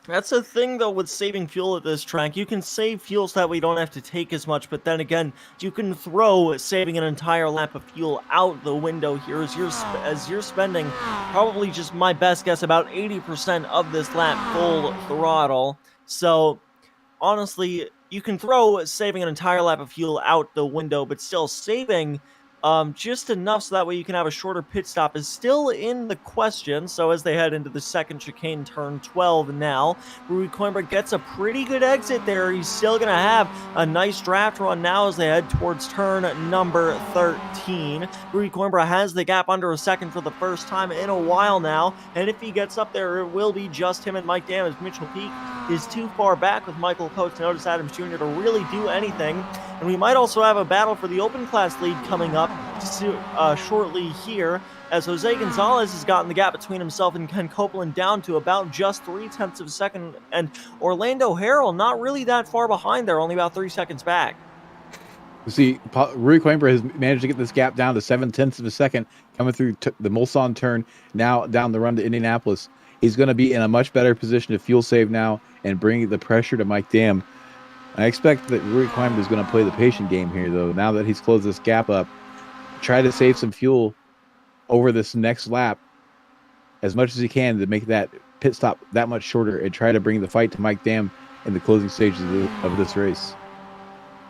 that's the thing, though, with saving fuel at this track. You can save fuel so that we don't have to take as much, but then again, you can throw saving an entire lap of fuel out the window here as you're spending probably, just my best guess, about 80% of this lap full throttle. So, honestly, you can throw saving an entire lap of fuel out the window, but still saving just enough so that way you can have a shorter pit stop is still in the question. So as they head into the second chicane, turn 12 now, Rui Coimbra gets a pretty good exit there. He's still going to have a nice draft run now as they head towards turn number 13. Rui Coimbra has the gap under a second for the first time in a while now, and if he gets up there, it will be just him and Mike Dam, as Mitchell Peak is too far back with Michael Coates and Otis Adams Jr. to really do anything. And we might also have a battle for the open class lead coming up shortly here, as Jose Gonzalez has gotten the gap between himself and Ken Copeland down to about just 0.3 of a second, and Orlando Harrell not really that far behind there, only about 3 seconds back. You see, Rui Coimbra has managed to get this gap down to 0.7 of a second coming through the Mulsanne turn, now down the run to Indianapolis. He's going to be in a much better position to fuel save now and bring the pressure to Mike Dam. I expect that Rui Coimbra is going to play the patient game here, though. Now that he's closed this gap up, try to save some fuel over this next lap as much as he can to make that pit stop that much shorter and try to bring the fight to Mike Dam in the closing stages of this race.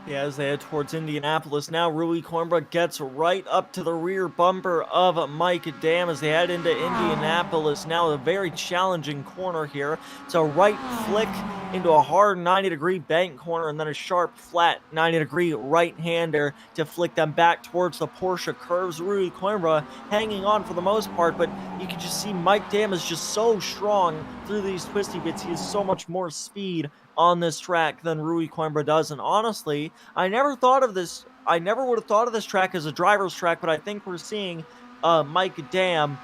Yeah, as they head towards Indianapolis now, Rui Coimbra gets right up to the rear bumper of Mike Dam as they head into Indianapolis. Now a very challenging corner here. It's a right flick into a hard 90-degree bank corner and then a sharp, flat 90-degree right-hander to flick them back towards the Porsche curves. Rui Coimbra hanging on for the most part, but you can just see Mike Dam is just so strong through these twisty bits. He has so much more speed on this track than Rui Coimbra does, and honestly, I never would have thought of this track as a driver's track, but I think we're seeing Mike Dam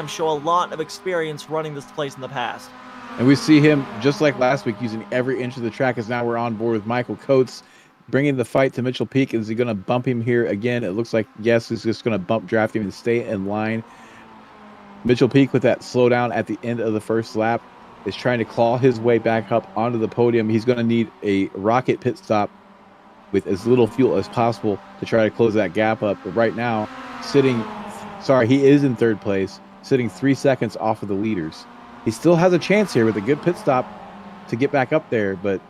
show a lot of experience running this place in the past. And we see him, just like last week, using every inch of the track, as now we're on board with Michael Coates, bringing the fight to Mitchell Peak. Is he going to bump him here again? It looks like, yes, he's just going to bump draft him and stay in line. Mitchell Peak, with that slowdown at the end of the first lap, is trying to claw his way back up onto the podium. He's going to need a rocket pit stop with as little fuel as possible to try to close that gap up. But right now, he is in third place, sitting 3 seconds off of the leaders. He still has a chance here with a good pit stop to get back up there, but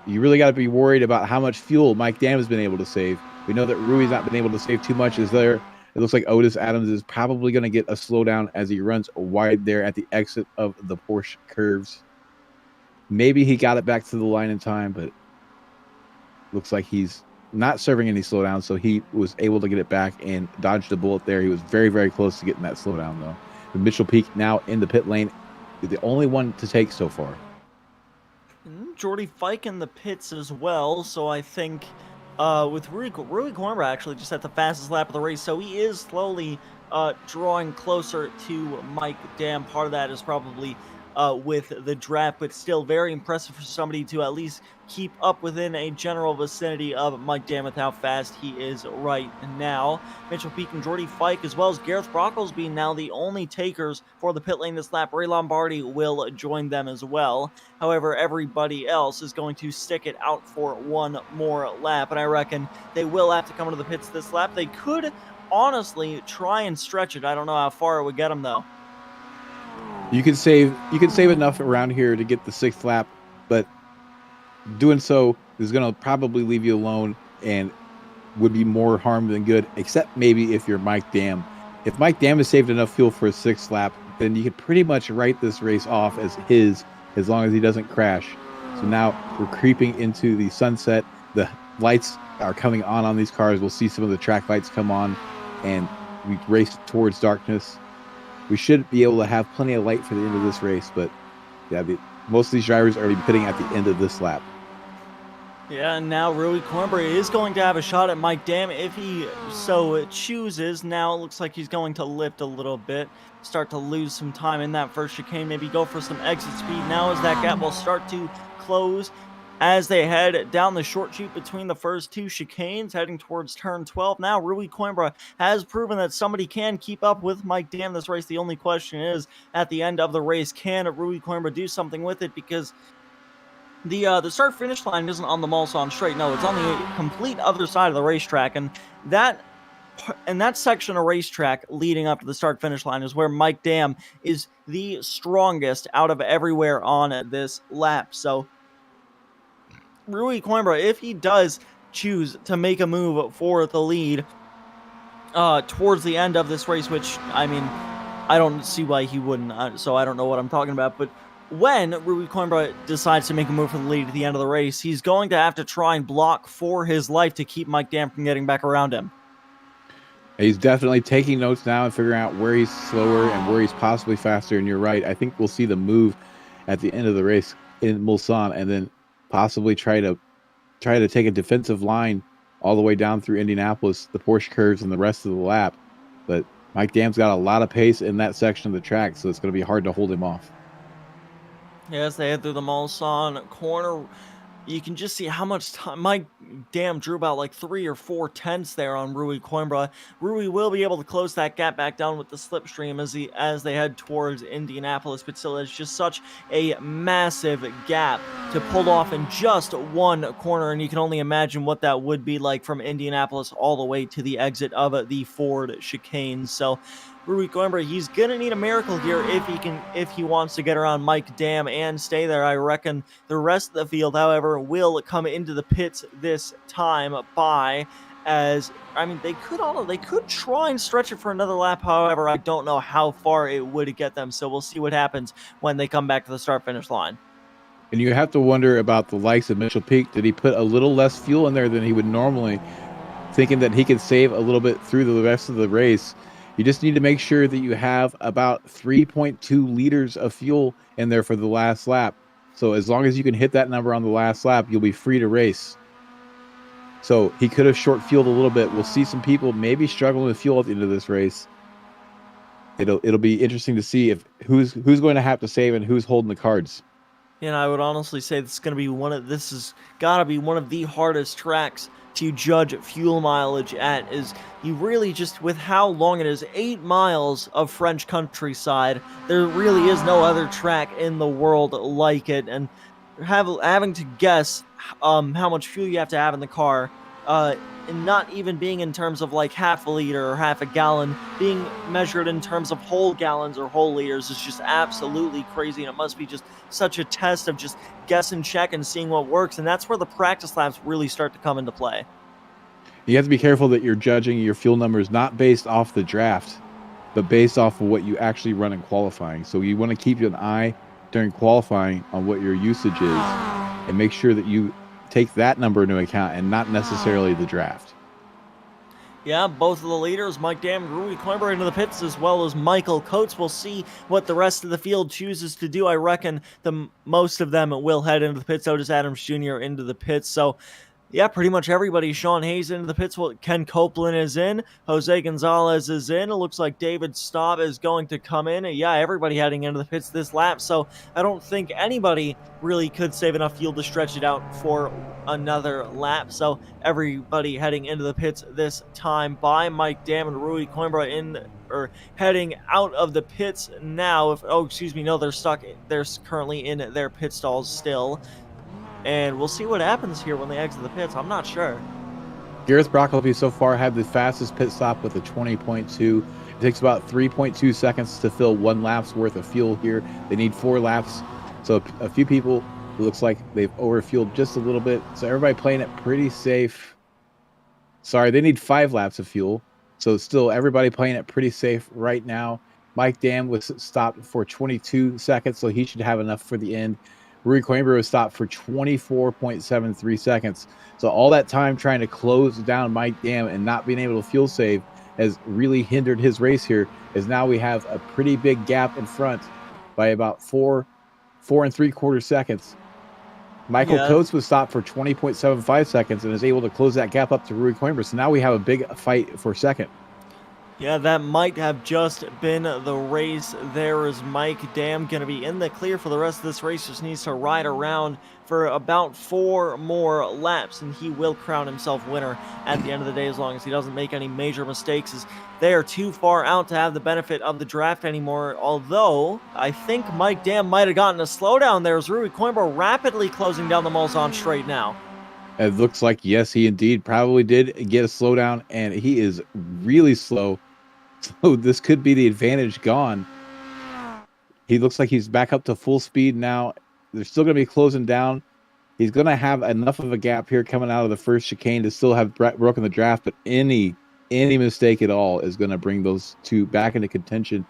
you really got to be worried about how much fuel Mike Dam has been able to save. We know that Rui's not been able to save too much. It looks like Otis Adams is probably going to get a slowdown as he runs wide there at the exit of the Porsche curves. Maybe he got it back to the line in time, but looks like he's not serving any slowdown, so he was able to get it back and dodged a bullet there. He was very, very close to getting that slowdown, though. With Mitchell Peak now in the pit lane, the only one to take so far. Jordy Fike in the pits as well, so I think with Rui Coimbra actually just at the fastest lap of the race, so he is slowly drawing closer to Mike Dam. Part of that is probably with the draft, but still very impressive for somebody to at least keep up within a general vicinity of Mike Dam with how fast he is right now. Mitchell Peak and Jordy Fike, as well as Gareth Brocklesby, now the only takers for the pit lane this lap. Ray Lombardi will join them as well. However, everybody else is going to stick it out for one more lap, and I reckon they will have to come into the pits this lap. They could honestly try and stretch it. I don't know how far it would get him though. You can save enough around here to get the 6th lap, but doing so is going to probably leave you alone and would be more harm than good, except maybe if you're Mike Dam. If Mike Dam has saved enough fuel for a 6th lap, then you could pretty much write this race off as his, as long as he doesn't crash. So now we're creeping into the sunset. The lights are coming on these cars. We'll see some of the track lights come on, and we race towards darkness. We should be able to have plenty of light for the end of this race, but yeah, most of these drivers are already pitting at the end of this lap. Yeah, and now Rui Coimbra is going to have a shot at Mike Dam if he so chooses. Now it looks like he's going to lift a little bit, start to lose some time in that first chicane, maybe go for some exit speed. Now as that gap will start to close as they head down the short chute between the first 2 chicanes, heading towards turn 12. Now Rui Coimbra has proven that somebody can keep up with Mike Dam this race. The only question is, at the end of the race, can Rui Coimbra do something with it? Because the start-finish line isn't on the Mulsanne straight. No, it's on the complete other side of the racetrack, and that section of racetrack leading up to the start-finish line is where Mike Dam is the strongest out of everywhere on this lap. So Rui Coimbra, if he does choose to make a move for the lead towards the end of this race, which, I mean, I don't see why he wouldn't, so I don't know what I'm talking about, but when Rui Coimbra decides to make a move for the lead at the end of the race, he's going to have to try and block for his life to keep Mike Dam from getting back around him. He's definitely taking notes now and figuring out where he's slower and where he's possibly faster. And you're right. I think we'll see the move at the end of the race in Mulsanne, and then possibly try to take a defensive line all the way down through Indianapolis, the Porsche curves, and the rest of the lap. But Mike Dam's got a lot of pace in that section of the track, so it's going to be hard to hold him off. Yes, they head through the Mulsanne corner. You can just see how much time Mike Dam drew about like 3 or 4 tenths there on Rui Coimbra. Rui will be able to close that gap back down with the slipstream as they head towards Indianapolis, but still it's just such a massive gap to pull off in just one corner, and you can only imagine what that would be like from Indianapolis all the way to the exit of the Ford chicane. So Rui Coimbra, he's gonna need a miracle here if he wants to get around Mike Dam and stay there. I reckon the rest of the field, however, will come into the pits this time as I mean they could try and stretch it for another lap. However, I don't know how far it would get them. So we'll see what happens when they come back to the start-finish line. And you have to wonder about the likes of Mitchell Peak. Did he put a little less fuel in there than he would normally, thinking that he could save a little bit through the rest of the race? You just need to make sure that you have about 3.2 liters of fuel in there for the last lap. So as long as you can hit that number on the last lap, you'll be free to race. So he could have short fueled a little bit. We'll see some people maybe struggling with fuel at the end of this race. It'll be interesting to see if who's going to have to save and who's holding the cards. And I would honestly say this has got to be one of the hardest tracks to judge fuel mileage at. Is you really just, with how long it is, 8 miles of French countryside, there really is no other track in the world like it, and having to guess how much fuel you have to have in the car, and not even being in terms of like half a liter or half a gallon, being measured in terms of whole gallons or whole liters is just absolutely crazy, and it must be just such a test of just guess and check and seeing what works, and that's where the practice laps really start to come into play. You have to be careful that you're judging your fuel numbers not based off the draft, but based off of what you actually run in qualifying. So you want to keep an eye during qualifying on what your usage is and make sure that you take that number into account and not necessarily the draft. Yeah, both of the leaders, Mike Dam and Rui Coimbra, into the pits, as well as Michael Coates. We'll see what the rest of the field chooses to do. I reckon most of them will head into the pits. So does Adams Jr. into the pits. So yeah, pretty much everybody. Sean Hayes into the pits. Ken Copeland is in. Jose Gonzalez is in. It looks like David Staub is going to come in. Yeah, everybody heading into the pits this lap. So I don't think anybody really could save enough fuel to stretch it out for another lap. So everybody heading into the pits this time by Mike Dam and Rui Coimbra heading out of the pits now. They're stuck. They're currently in their pit stalls still. And we'll see what happens here when they exit the pits. I'm not sure. Gareth Brockleby so far had the fastest pit stop with a 20.2. It takes about 3.2 seconds to fill 1 lap's worth of fuel here. They need 4 laps. So a few people, it looks like they've overfueled just a little bit. So everybody playing it pretty safe. Sorry, they need 5 laps of fuel. So still everybody playing it pretty safe right now. Mike Dam was stopped for 22 seconds, so he should have enough for the end. Rui Coimbra was stopped for 24.73 seconds. So all that time trying to close down Mike Dam and not being able to fuel save has really hindered his race here, as now we have a pretty big gap in front by about 4 3/4 seconds. Michael Coates was stopped for 20.75 seconds and is able to close that gap up to Rui Coimbra. So now we have a big fight for second. Yeah, that might have just been the race. There is Mike Dam going to be in the clear for the rest of this race. Just needs to ride around for about 4 more laps, and he will crown himself winner at the end of the day, as long as he doesn't make any major mistakes, as they are too far out to have the benefit of the draft anymore. Although, I think Mike Dam might have gotten a slowdown there, as Rui Coimbra rapidly closing down the Mulsanne straight now. It looks like, yes, he indeed probably did get a slowdown, and he is really slow. So this could be the advantage gone. He looks like he's back up to full speed now. They're still going to be closing down. He's going to have enough of a gap here coming out of the first chicane to still have broken the draft, but any mistake at all is going to bring those two back into contention.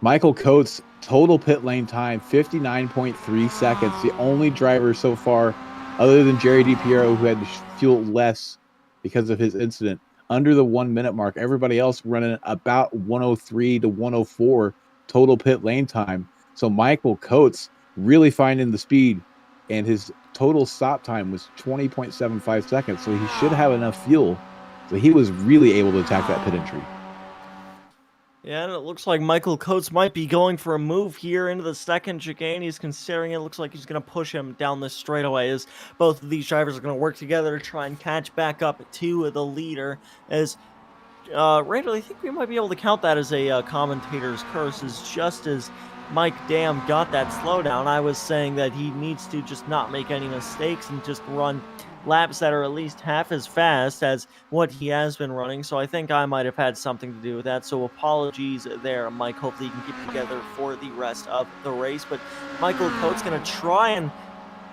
Michael Coates, total pit lane time, 59.3 seconds. The only driver so far, other than Jerry DiPiero, who had to fuel less because of his incident, under the 1 minute mark. Everybody else running about 103 to 104 total pit lane time. So Michael Coates really finding the speed, and his total stop time was 20.75 seconds. So he should have enough fuel. So he was really able to attack that pit entry. Yeah, and it looks like Michael Coates might be going for a move here into the second chicane. He's considering it. Looks like he's going to push him down this straightaway, as both of these drivers are going to work together to try and catch back up to the leader. As Randall, I think we might be able to count that as a commentator's curse, as just as Mike Dam got that slowdown, I was saying that he needs to just not make any mistakes and just run laps that are at least half as fast as what he has been running. So I think I might have had something to do with that. So apologies there, Mike. Hopefully you can keep together for the rest of the race. But Michael Coates going to try and,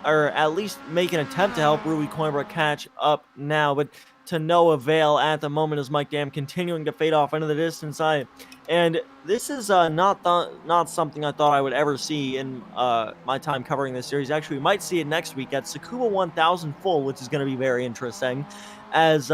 or at least make an attempt to help Rui Coimbra catch up now, but to no avail at the moment, as Mike Dam continuing to fade off into the distance. And this is not something I thought I would ever see in my time covering this series. Actually, we might see it next week at Tsukuba 1000 full, which is going to be very interesting, as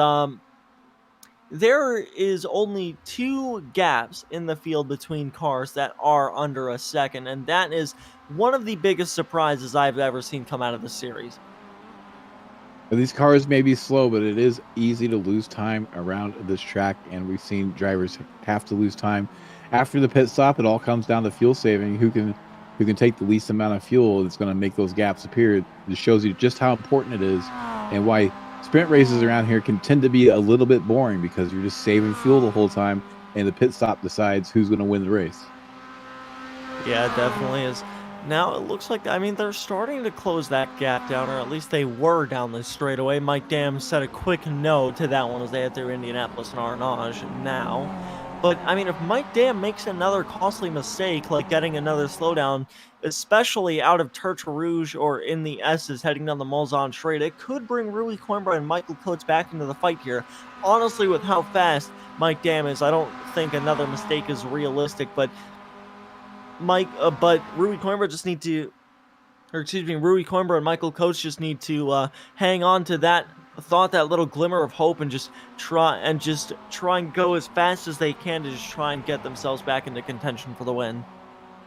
there is only 2 gaps in the field between cars that are under a second, and that is one of the biggest surprises I've ever seen come out of the series. These cars may be slow, but it is easy to lose time around this track, and we've seen drivers have to lose time after the pit stop. It all comes down to fuel saving. Who can take the least amount of fuel that's going to make those gaps appear. It just shows you just how important it is, and why sprint races around here can tend to be a little bit boring, because you're just saving fuel the whole time, and the pit stop decides who's going to win the race. Yeah, it definitely is. Now it looks like, I mean, they're starting to close that gap down, or at least they were down this straightaway. Mike Dam said a quick no to that one as they head through Indianapolis and Arnage now. But, I mean, if Mike Dam makes another costly mistake, like getting another slowdown, especially out of Tertre Rouge or in the S's heading down the Mulsanne straight, it could bring Rui Coimbra and Michael Coates back into the fight here. Honestly, with how fast Mike Dam is, I don't think another mistake is realistic, but Rui Coimbra just need to, Rui Coimbra and Michael Coates just need to hang on to that thought, that little glimmer of hope, and just try and go as fast as they can to just try and get themselves back into contention for the win.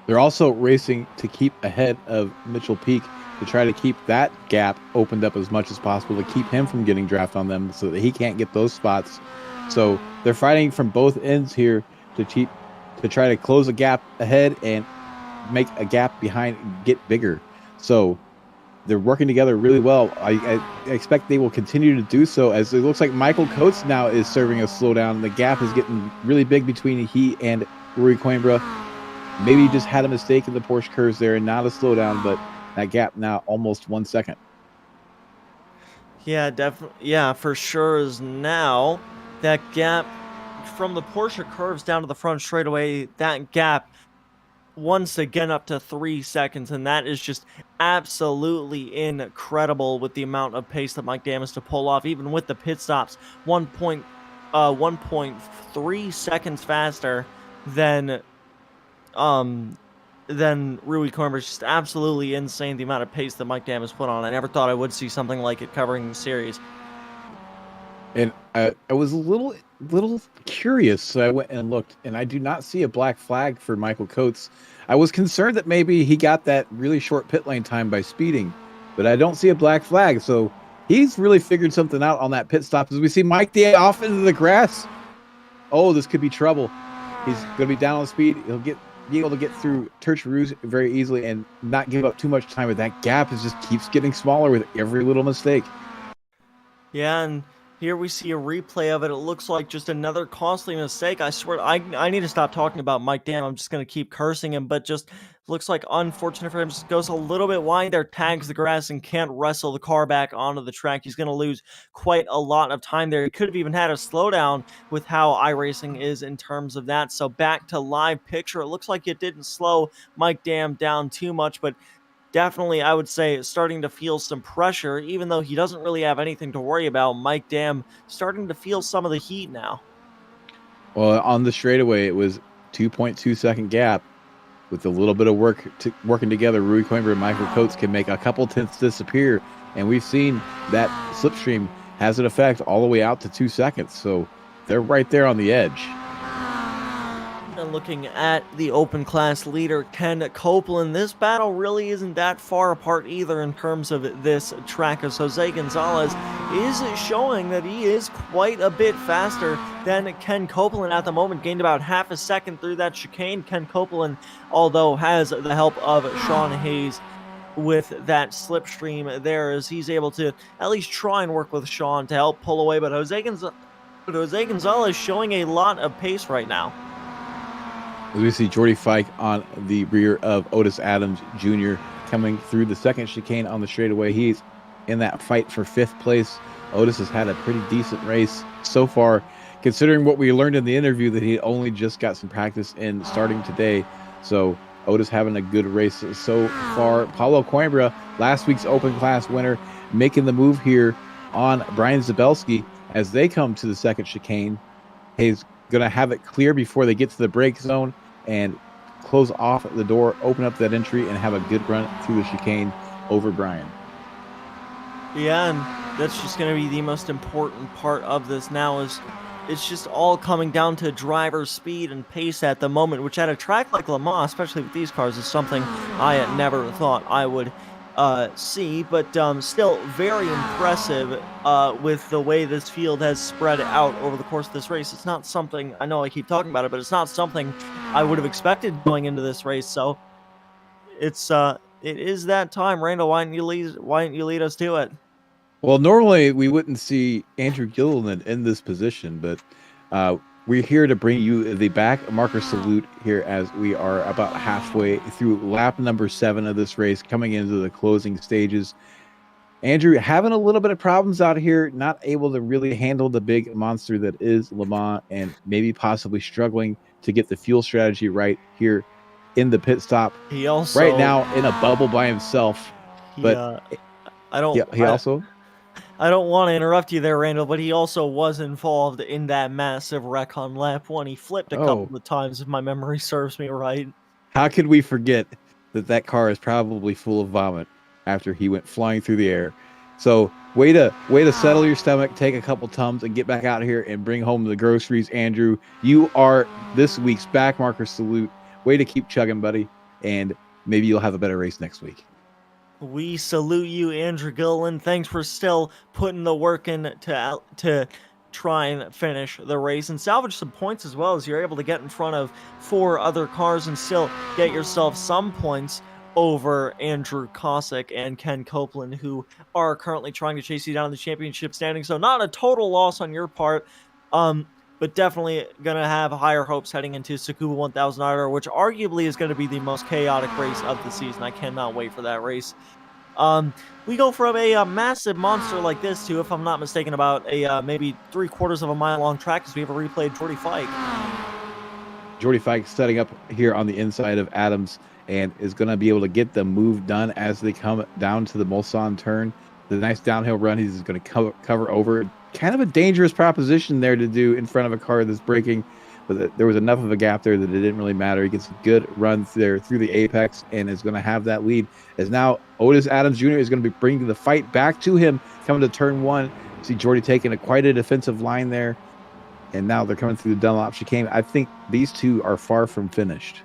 They're also racing to keep ahead of Mitchell Peak, to try to keep that gap opened up as much as possible, to keep him from getting draft on them so that he can't get those spots. So they're fighting from both ends here to try to close a gap ahead and make a gap behind get bigger. So they're working together really well. I expect they will continue to do so, as it looks like Michael Coates now is serving a slowdown. The gap is getting really big between he and Rui Coimbra. Maybe he just had a mistake in the Porsche curves there and not a slowdown, but that gap now almost 1 second. Yeah, definitely. Yeah, for sure. Is now that gap from the Porsche curves down to the front straightaway. That gap once again up to 3 seconds, and that is just absolutely incredible with the amount of pace that Mike Dam has to pull off, even with the pit stops. 1.3 seconds faster than um Rui Coimbra. Just absolutely insane the amount of pace that Mike Dam has put on. I never thought I would see something like it covering the series. And I was a little curious, so I went and looked, and I do not see a black flag for Michael Coates. I was concerned that maybe he got that really short pit lane time by speeding, but I don't see a black flag, so he's really figured something out on that pit stop. As we see Mike Day off into the grass. Oh, this could be trouble. He's going to be down on speed. He'll be able to get through Tercharoux very easily and not give up too much time, but that gap just keeps getting smaller with every little mistake. Yeah, and here we see a replay of it. It looks like just another costly mistake. I swear, I need to stop talking about Mike Dam. I'm just going to keep cursing him, but just looks like unfortunate for him. Just goes a little bit wide there, tags the grass, and can't wrestle the car back onto the track. He's going to lose quite a lot of time there. He could have even had a slowdown with how iRacing is in terms of that. So back to live picture. It looks like it didn't slow Mike Dam down too much, but definitely, I would say, starting to feel some pressure, even though he doesn't really have anything to worry about. Mike Dam starting to feel some of the heat now. Well, on the straightaway, it was 2.2 second gap. With a little bit of working together, Rui Coimbra and Michael Coates can make a couple tenths disappear, and we've seen that slipstream has an effect all the way out to 2 seconds. So they're right there on the edge. And looking at the open class leader, Ken Copeland, this battle really isn't that far apart either in terms of this track, as Jose Gonzalez is showing that he is quite a bit faster than Ken Copeland at the moment. Gained about half a second through that chicane. Ken Copeland, although, has the help of Sean Hayes with that slipstream there, as he's able to at least try and work with Sean to help pull away. But Jose Gonzalez showing a lot of pace right now. As we see Jordy Fike on the rear of Otis Adams Jr. coming through the second chicane on the straightaway. He's in that fight for 5th place. Otis has had a pretty decent race so far, considering what we learned in the interview that he only just got some practice in starting today. So Otis having a good race so far. Paulo Coimbra, last week's open class winner, making the move here on Brian Zabelski as they come to the second chicane. He's going to have it clear before they get to the brake zone and close off the door, open up that entry, and have a good run through the chicane over Brian. Yeah, and that's just going to be the most important part of this now, is it's just all coming down to driver speed and pace at the moment, which at a track like Le Mans, especially with these cars, is something I had never thought I would see, but still very impressive with the way this field has spread out over the course of this race. It's not something, I know I keep talking about it, but it's not something I would have expected going into this race. So it is that time. Randall, why don't you lead us to it? Well, normally we wouldn't see Andrew Gilliland in this position, but we're here to bring you the back marker salute here as we are about halfway through lap number 7 of this race, coming into the closing stages. Andrew having a little bit of problems out here, not able to really handle the big monster that is Le Mans, and maybe possibly struggling to get the fuel strategy right here in the pit stop. He also right now in a bubble by himself. But I don't want to interrupt you there, Randall, but he also was involved in that massive wreck on lap 1. He flipped a couple of times, if my memory serves me right. How could we forget that car is probably full of vomit after he went flying through the air? So way to settle your stomach, take a couple Tums, and get back out here and bring home the groceries, Andrew. You are this week's back marker salute. Way to keep chugging, buddy, and maybe you'll have a better race next week. We salute you, Andrew Gilliland. Thanks for still putting the work in to try and finish the race and salvage some points, as well as you're able to get in front of 4 other cars and still get yourself some points over Andrew Cossack and Ken Copeland, who are currently trying to chase you down in the championship standing. So not a total loss on your part, but definitely going to have higher hopes heading into Tsukuba 1000 Idol, which arguably is going to be the most chaotic race of the season. I cannot wait for that race. We go from a massive monster like this to, if I'm not mistaken, about a maybe 3/4 of a mile long track, because we have a replay of Jordy Fike. Jordy Fike setting up here on the inside of Adams and is going to be able to get the move done as they come down to the Mulsanne turn. The nice downhill run he's going to cover over. Kind of a dangerous proposition there to do in front of a car that's braking, but there was enough of a gap there that it didn't really matter. He gets a good run there through the apex and is going to have that lead. As now Otis Adams Jr. is going to be bringing the fight back to him coming to turn one. See Jordy taking quite a defensive line there. And now they're coming through the Dunlop chicane. I think these two are far from finished.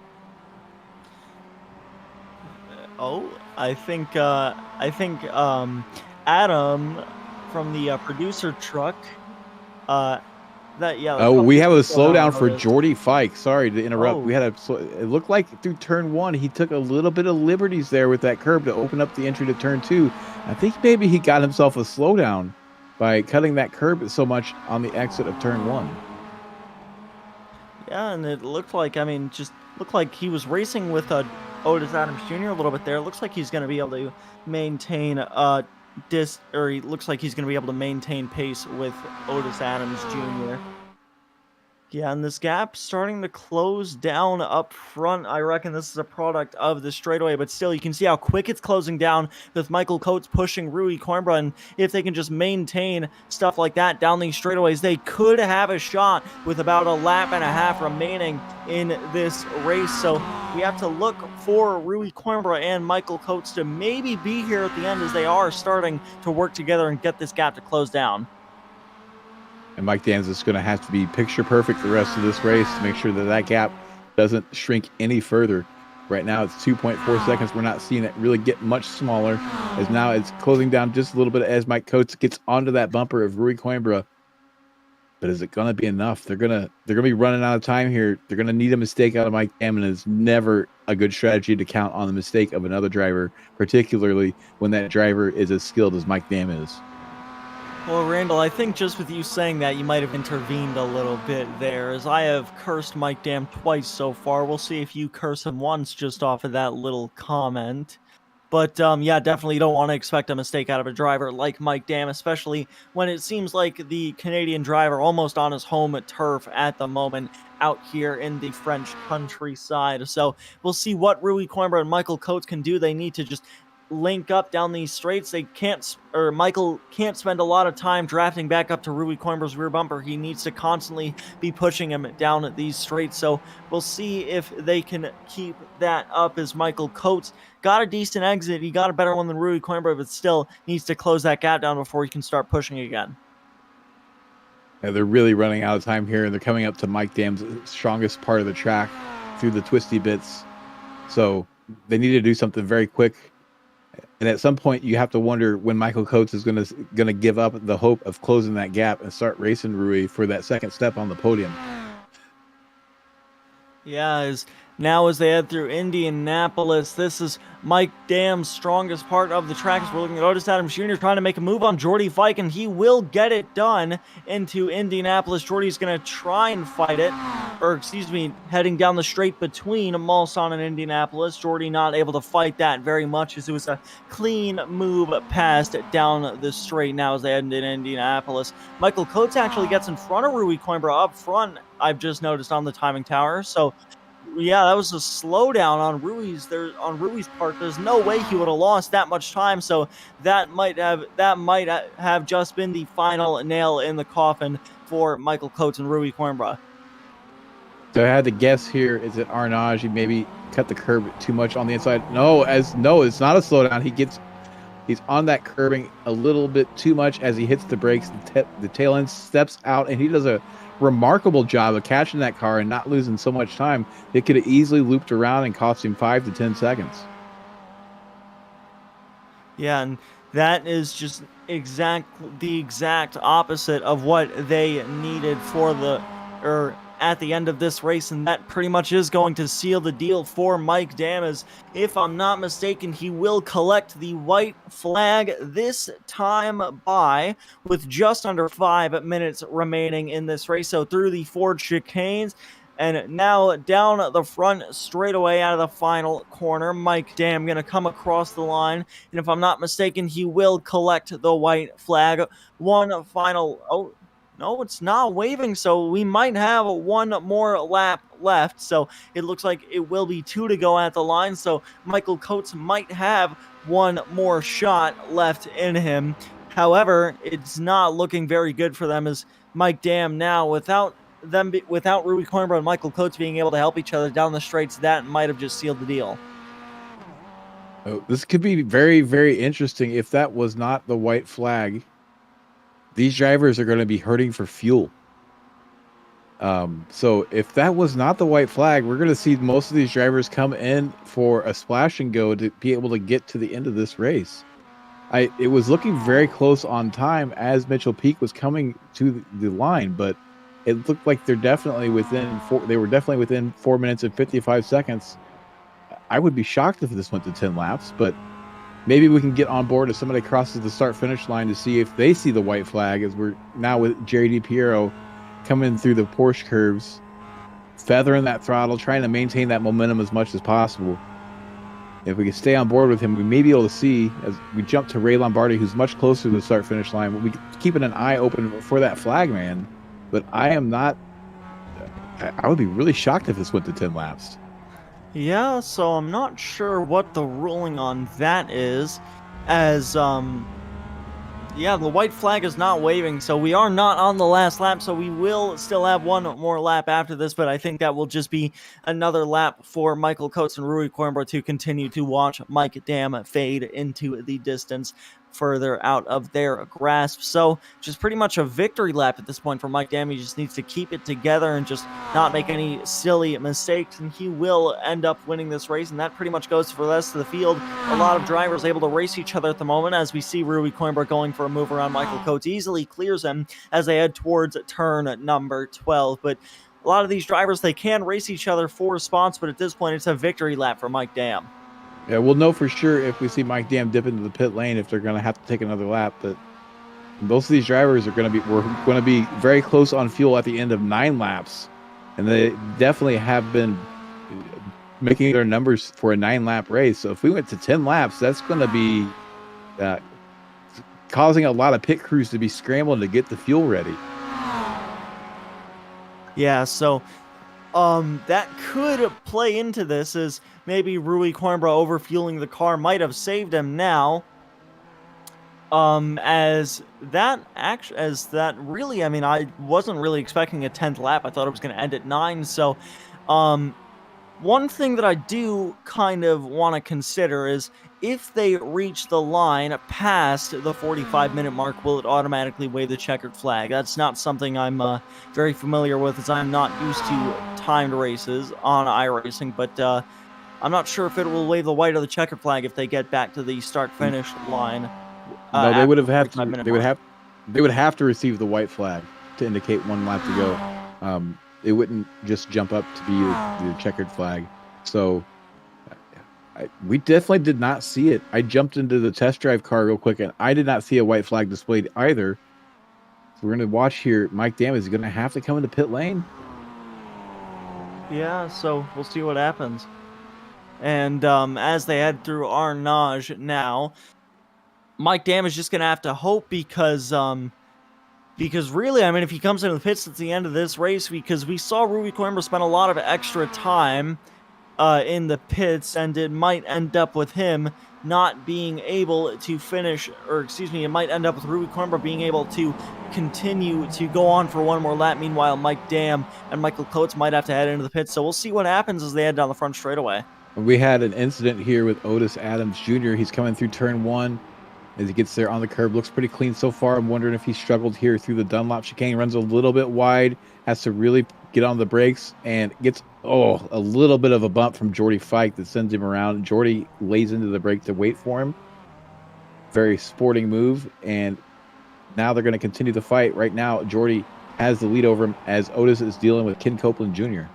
I think Adam from the producer truck. We have a slowdown for Jordy Fike. Sorry to interrupt. We had it looked like through turn one he took a little bit of liberties there with that curb to open up the entry to turn two. I think maybe he got himself a slowdown by cutting that curb so much on the exit of turn one. Yeah, and it looked like, just looked like he was racing with Otis Adams Jr. a little bit there. It looks like he's going to be able to maintain he looks like he's going to be able to maintain pace with Otis Adams Jr. Yeah, and this gap starting to close down up front. I reckon this is a product of the straightaway, but still, you can see how quick it's closing down with Michael Coates pushing Rui Coimbra, and if they can just maintain stuff like that down these straightaways, they could have a shot with about a lap and a half remaining in this race. So we have to look for Rui Coimbra and Michael Coates to maybe be here at the end, as they are starting to work together and get this gap to close down. And Mike Dams is going to have to be picture perfect the rest of this race to make sure that that gap doesn't shrink any further. Right now it's 2.4 seconds. We're not seeing it really get much smaller, as now it's closing down just a little bit as Mike Coates gets onto that bumper of Rui Coimbra. But is it going to be enough? They're going to be running out of time here. They're going to need a mistake out of Mike Dam, and it's never a good strategy to count on the mistake of another driver, particularly when that driver is as skilled as Mike Dam is. Well, Randall, I think just with you saying that, you might have intervened a little bit there, as I have cursed Mike Dam twice so far. We'll see if you curse him once just off of that little comment. But, yeah, definitely don't want to expect a mistake out of a driver like Mike Dam, especially when it seems like the Canadian driver almost on his home turf at the moment out here in the French countryside. So we'll see what Rui Coimbra and Michael Coates can do. They need to just link up down these straights. Michael can't spend a lot of time drafting back up to Rui Coimbra's rear bumper. He needs to constantly be pushing him down at these straights. So we'll see if they can keep that up, as Michael Coates got a decent exit. He got a better one than Rui Coimbra, but still needs to close that gap down before he can start pushing again. Yeah, they're really running out of time here, and they're coming up to Mike Dam's strongest part of the track through the twisty bits. So they need to do something very quick. And at some point, you have to wonder when Michael Coates is going to give up the hope of closing that gap and start racing Rui for that second step on the podium. Yeah, as they head through Indianapolis, this is Mike Dam's strongest part of the track. As we're looking at Otis Adams Jr. trying to make a move on Jordy Fike, and he will get it done into Indianapolis. Jordy's going to try and fight it, heading down the straight between Mulsanne and Indianapolis. Jordy not able to fight that very much, as it was a clean move past down the straight now as they head into Indianapolis. Michael Coates actually gets in front of Rui Coimbra up front, I've just noticed on the timing tower. So yeah, that was a slowdown on Rui's part. There's no way he would have lost that much time. So that might have just been the final nail in the coffin for Michael Coates and Rui Coimbra. So I had to guess here, is it Arnage? He maybe cut the curb too much on the inside. No, it's not a slowdown. He's on that curbing a little bit too much as he hits the brakes. The tail end steps out, and he does a remarkable job of catching that car and not losing so much time. It could have easily looped around and cost him 5 to 10 seconds. Yeah, and that is just the exact opposite of what they needed at the end of this race, and that pretty much is going to seal the deal for Mike Dam, as if I'm not mistaken, he will collect the white flag this time with just under 5 minutes remaining in this race. So through the Ford chicanes, And now down the front straightaway out of the final corner, Mike Dam going to come across the line. And if I'm not mistaken, he will collect the white flag. One final... Oh, no, it's not waving, so we might have one more lap left. So it looks like it will be 2 to go at the line. So Michael Coates might have one more shot left in him. However, it's not looking very good for them as Mike Dam now, without Ruby Coimbra and Michael Coates being able to help each other down the straights, that might have just sealed the deal. Oh, this could be very, very interesting if that was not the white flag. These drivers are going to be hurting for fuel. So if that was not the white flag, we're going to see most of these drivers come in for a splash and go to be able to get to the end of this race. It was looking very close on time as Mitchell Peak was coming to the line, but it looked like they're definitely within they were definitely within 4 minutes and 55 seconds. I would be shocked if this went to 10 laps, but maybe we can get on board if somebody crosses the start-finish line to see if they see the white flag, as we're now with Jerry DiPiero coming through the Porsche curves, feathering that throttle, trying to maintain that momentum as much as possible. If we can stay on board with him, we may be able to see, as we jump to Ray Lombardi, who's much closer to the start-finish line, we'll be keeping an eye open for that flag man. But I would be really shocked if this went to 10 laps. Yeah, so I'm not sure what the ruling on that is, as, yeah, the white flag is not waving, so we are not on the last lap, so we will still have one more lap after this, but I think that will just be another lap for Michael Coates and Rui Coimbra to continue to watch Mike Dam fade into the distance further out of their grasp. So just pretty much a victory lap at this point for Mike Dam. He just needs to keep it together and just not make any silly mistakes, and he will end up winning this race, and that pretty much goes for the rest of the field. A lot of drivers able to race each other at the moment, as we see Rui Coimbra going for a move around Michael Coates, easily clears him as they head towards turn number 12. But a lot of these drivers, they can race each other for spots, but at this point it's a victory lap for Mike Dam. Yeah, we'll know for sure if we see Mike Dam dip into the pit lane if they're going to have to take another lap. But most of these drivers we're going to be very close on fuel at the end of 9 laps, and they definitely have been making their numbers for a 9-lap race. So if we went to 10 laps, that's going to be causing a lot of pit crews to be scrambling to get the fuel ready. Yeah, so that could play into this, as maybe Rui Coimbra overfueling the car might have saved him now. As that really, I mean, I wasn't really expecting a 10th lap. I thought it was going to end at 9. So, one thing that I do kind of want to consider is if they reach the line past the 45-minute mark, will it automatically wave the checkered flag? That's not something I'm very familiar with, as I'm not used to timed races on iRacing, but I'm not sure if it will wave the white or the checkered flag if they get back to the start-finish line. No, they would have to receive the white flag to indicate 1 lap to go. It wouldn't just jump up to be the checkered flag. So we definitely did not see it. I jumped into the test drive car real quick, and I did not see a white flag displayed either. So we're going to watch here. Mike Dam is going to have to come into pit lane. Yeah, so we'll see what happens. And as they head through Arnage now, Mike Dam is just going to have to hope, because really, I mean, if he comes into the pits at the end of this race, because we saw Rui Coimbra spend a lot of extra time in the pits, and it might end up with him not being able to finish, or excuse me, it might end up with Rui Coimbra being able to continue to go on for one more lap. Meanwhile, Mike Dam and Michael Coates might have to head into the pits. So we'll see what happens as they head down the front straightaway. We had an incident here with Otis Adams Jr. He's coming through turn 1. As he gets there on the curb, looks pretty clean so far. I'm wondering if he struggled here through the Dunlop chicane. Runs a little bit wide, has to really get on the brakes, and gets a little bit of a bump from Jordy Fike that sends him around. Jordy lays into the brake to wait for him. Very sporting move, and now they're going to continue the fight. Right now, Jordy has the lead over him as Otis is dealing with Ken Copeland Jr.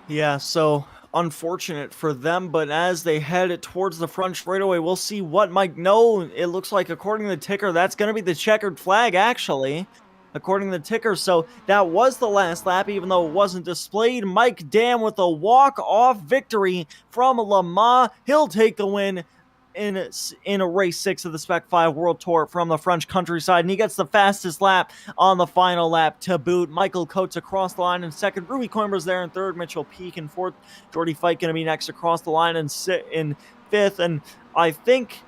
Yeah, so unfortunate for them, but as they head towards the front straightaway, we'll see what Mike... No, it looks like, according to the ticker, that's going to be the checkered flag, actually. according to the ticker. So that was the last lap, even though it wasn't displayed. Mike Dam with a walk-off victory from Le Mans. He'll take the win in a race 6 of the Spec-5 World Tour from the French countryside, and he gets the fastest lap on the final lap to boot. Michael Coates across the line in second. Ruby Coimbra's there in third. Mitchell Peak in fourth. Jordy Fike going to be next across the line in fifth. And I think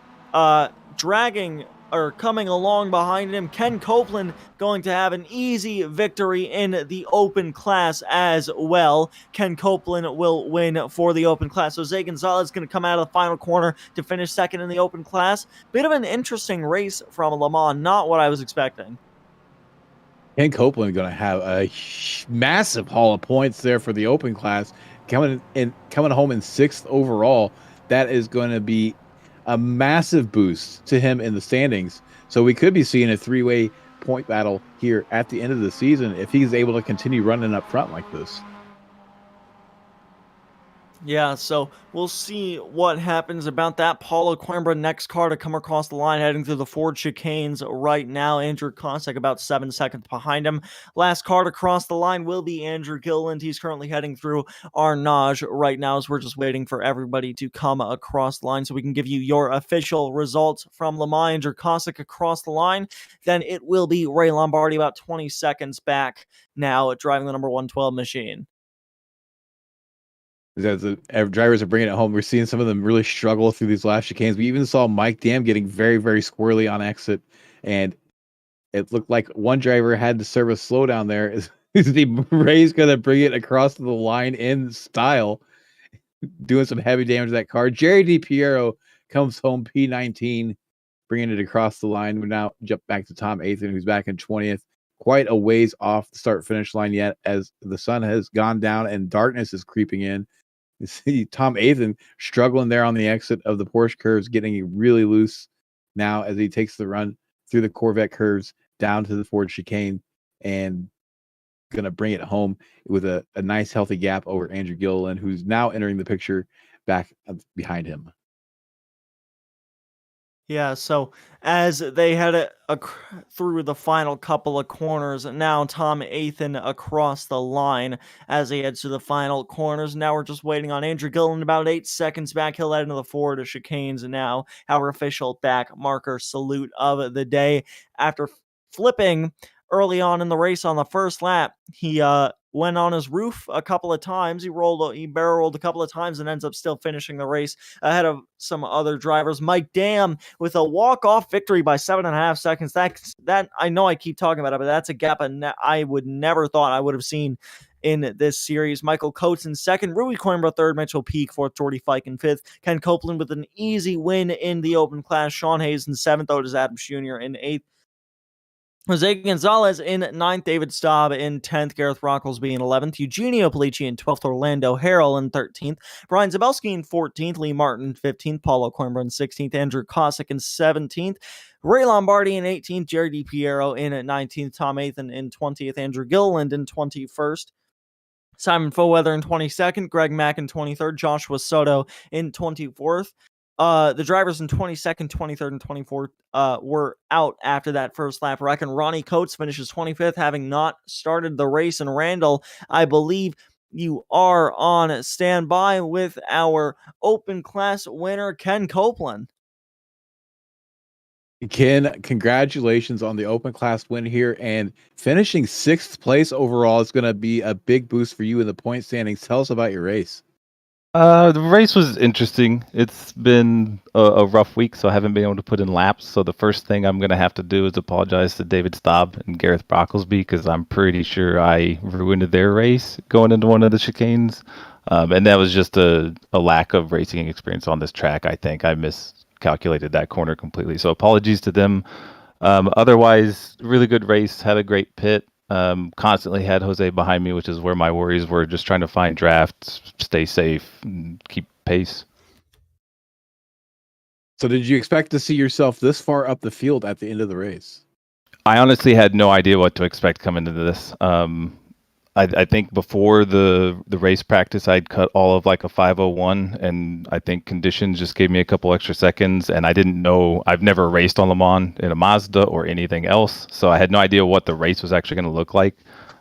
dragging or coming along behind him, Ken Copeland going to have an easy victory in the open class as well. Ken Copeland will win for the open class. Jose Gonzalez going to come out of the final corner to finish second in the open class. Bit of an interesting race from Le Mans, not what I was expecting. Ken Copeland going to have a massive haul of points there for the open class, coming home in 6th overall. That is going to be a massive boost to him in the standings. So we could be seeing a 3-way point battle here at the end of the season if he's able to continue running up front like this. Yeah, so we'll see what happens about that. Paulo Coimbra, next car to come across the line, heading through the Ford chicanes right now. Andrew Kosek about 7 seconds behind him. Last car to cross the line will be Andrew Gilliland. He's currently heading through Arnage right now, as we're just waiting for everybody to come across the line so we can give you your official results from Le Mans. Andrew Kosek across the line. Then it will be Ray Lombardi about 20 seconds back now, driving the number 112 machine. As the drivers are bringing it home, we're seeing some of them really struggle through these last chicanes. We even saw Mike Dam getting very, very squirrely on exit, and it looked like one driver had to serve a slowdown there. Is Ray's going to bring it across the line in style, doing some heavy damage to that car. Jerry DiPiero comes home P19, bringing it across the line. We now jump back to Tom Athan, who's back in 20th. Quite a ways off the start-finish line yet, as the sun has gone down and darkness is creeping in. You see Tom Athan struggling there on the exit of the Porsche curves, getting really loose now as he takes the run through the Corvette curves down to the Ford chicane and going to bring it home with a nice healthy gap over Andrew Gilliland, who's now entering the picture back behind him. Yeah, so as they head through the final couple of corners, now Tom Athan across the line as he heads to the final corners. Now we're just waiting on Andrew Gilliland about 8 seconds back. He'll head into the Ford chicanes now. Our official back marker salute of the day. After flipping early on in the race on the first lap, he went on his roof a couple of times. He barrel rolled a couple of times and ends up still finishing the race ahead of some other drivers. Mike Dam with a walk-off victory by 7.5 seconds. That I know I keep talking about it, but that's a gap I would never thought I would have seen in this series. Michael Coates in second, Ruby Coimbra third, Mitchell Peak fourth, Jordy Fike in fifth, Ken Copeland with an easy win in the open class, Sean Hayes in seventh, Otis Adams Jr. in eighth, Jose Gonzalez in 9th, David Staub in 10th, Gareth Rocklesby in 11th, Eugenio Polici in 12th, Orlando Harrell in 13th, Brian Zabelski in 14th, Lee Martin in 15th, Paulo Coimbra in 16th, Andrew Kosek in 17th, Ray Lombardi in 18th, Jerry DiPiero in 19th, Tom Athan in 20th, Andrew Gilliland in 21st, Simon Foweather in 22nd, Greg Mack in 23rd, Joshua Soto in 24th. The drivers in 22nd, 23rd, and 24th were out after that first lap wreck, and Ronnie Coates finishes 25th, having not started the race. And Randall, I believe you are on standby with our open class winner, Ken Copeland. Ken, congratulations on the open class win here, and finishing 6th place overall is going to be a big boost for you in the point standings. Tell us about your race. The race was interesting. It's been a rough week, so I haven't been able to put in laps. So the first thing I'm going to have to do is apologize to David Staub and Gareth Brocklesby, because I'm pretty sure I ruined their race going into one of the chicanes. And that was just a lack of racing experience on this track. I think I miscalculated that corner completely. So apologies to them. Otherwise, really good race. Had a great pit. Constantly had Jose behind me, which is where my worries were, just trying to find drafts, stay safe, and keep pace. So did you expect to see yourself this far up the field at the end of the race? I honestly had no idea what to expect coming into this. I think before the race practice, I'd cut all of like a 5:01, and I think conditions just gave me a couple extra seconds. And I didn't know, I've never raced on Le Mans in a Mazda or anything else, so I had no idea what the race was actually going to look like.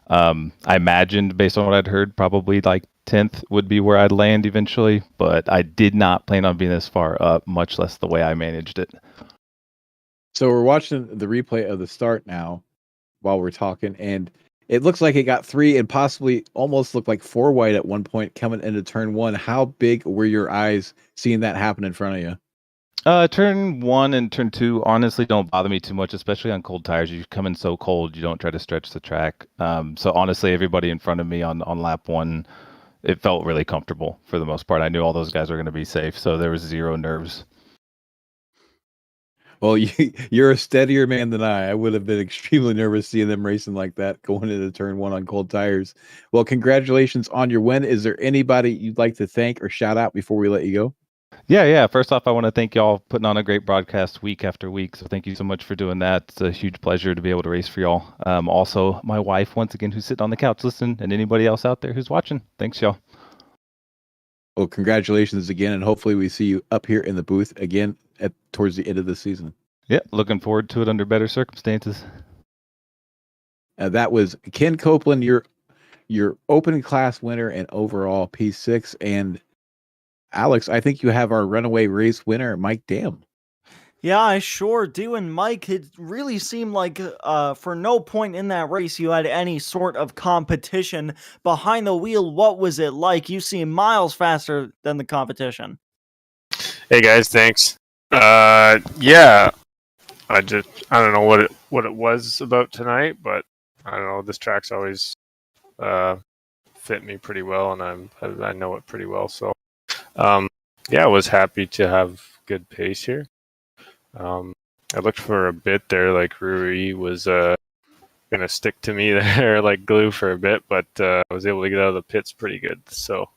I imagined, based on what I'd heard, probably like 10th would be where I'd land eventually, but I did not plan on being this far up, much less the way I managed it. So we're watching the replay of the start now while we're talking, and it looks like it got 3 and possibly almost looked like 4 wide at one point coming into turn 1. How big were your eyes seeing that happen in front of you? Turn 1 and turn 2 honestly don't bother me too much, especially on cold tires. You come in so cold, you don't try to stretch the track. So honestly, everybody in front of me on lap 1, it felt really comfortable for the most part. I knew all those guys were going to be safe, so there was zero nerves. Well, you're a steadier man than I. I would have been extremely nervous seeing them racing like that going into turn 1 on cold tires. Well, congratulations on your win. Is there anybody you'd like to thank or shout out before we let you go? Yeah. First off, I want to thank y'all for putting on a great broadcast week after week. So thank you so much for doing that. It's a huge pleasure to be able to race for y'all. Also, my wife, once again, who's sitting on the couch listening, and anybody else out there who's watching. Thanks, y'all. Well, congratulations again, and hopefully we see you up here in the booth again towards the end of the season. Yeah, looking forward to it under better circumstances. That was Ken Copeland, your open class winner and overall P6. And Alex, I think you have our runaway race winner, Mike Dam. Yeah, I sure do. And Mike, it really seemed like for no point in that race you had any sort of competition behind the wheel. What was it like? You seem miles faster than the competition. Hey guys, thanks. Yeah, I don't know what it was about tonight, but I don't know. This track's always fit me pretty well, and I know it pretty well. So yeah, I was happy to have good pace here. I looked for a bit there, like Rui was gonna stick to me there like glue for a bit, but I was able to get out of the pits pretty good. So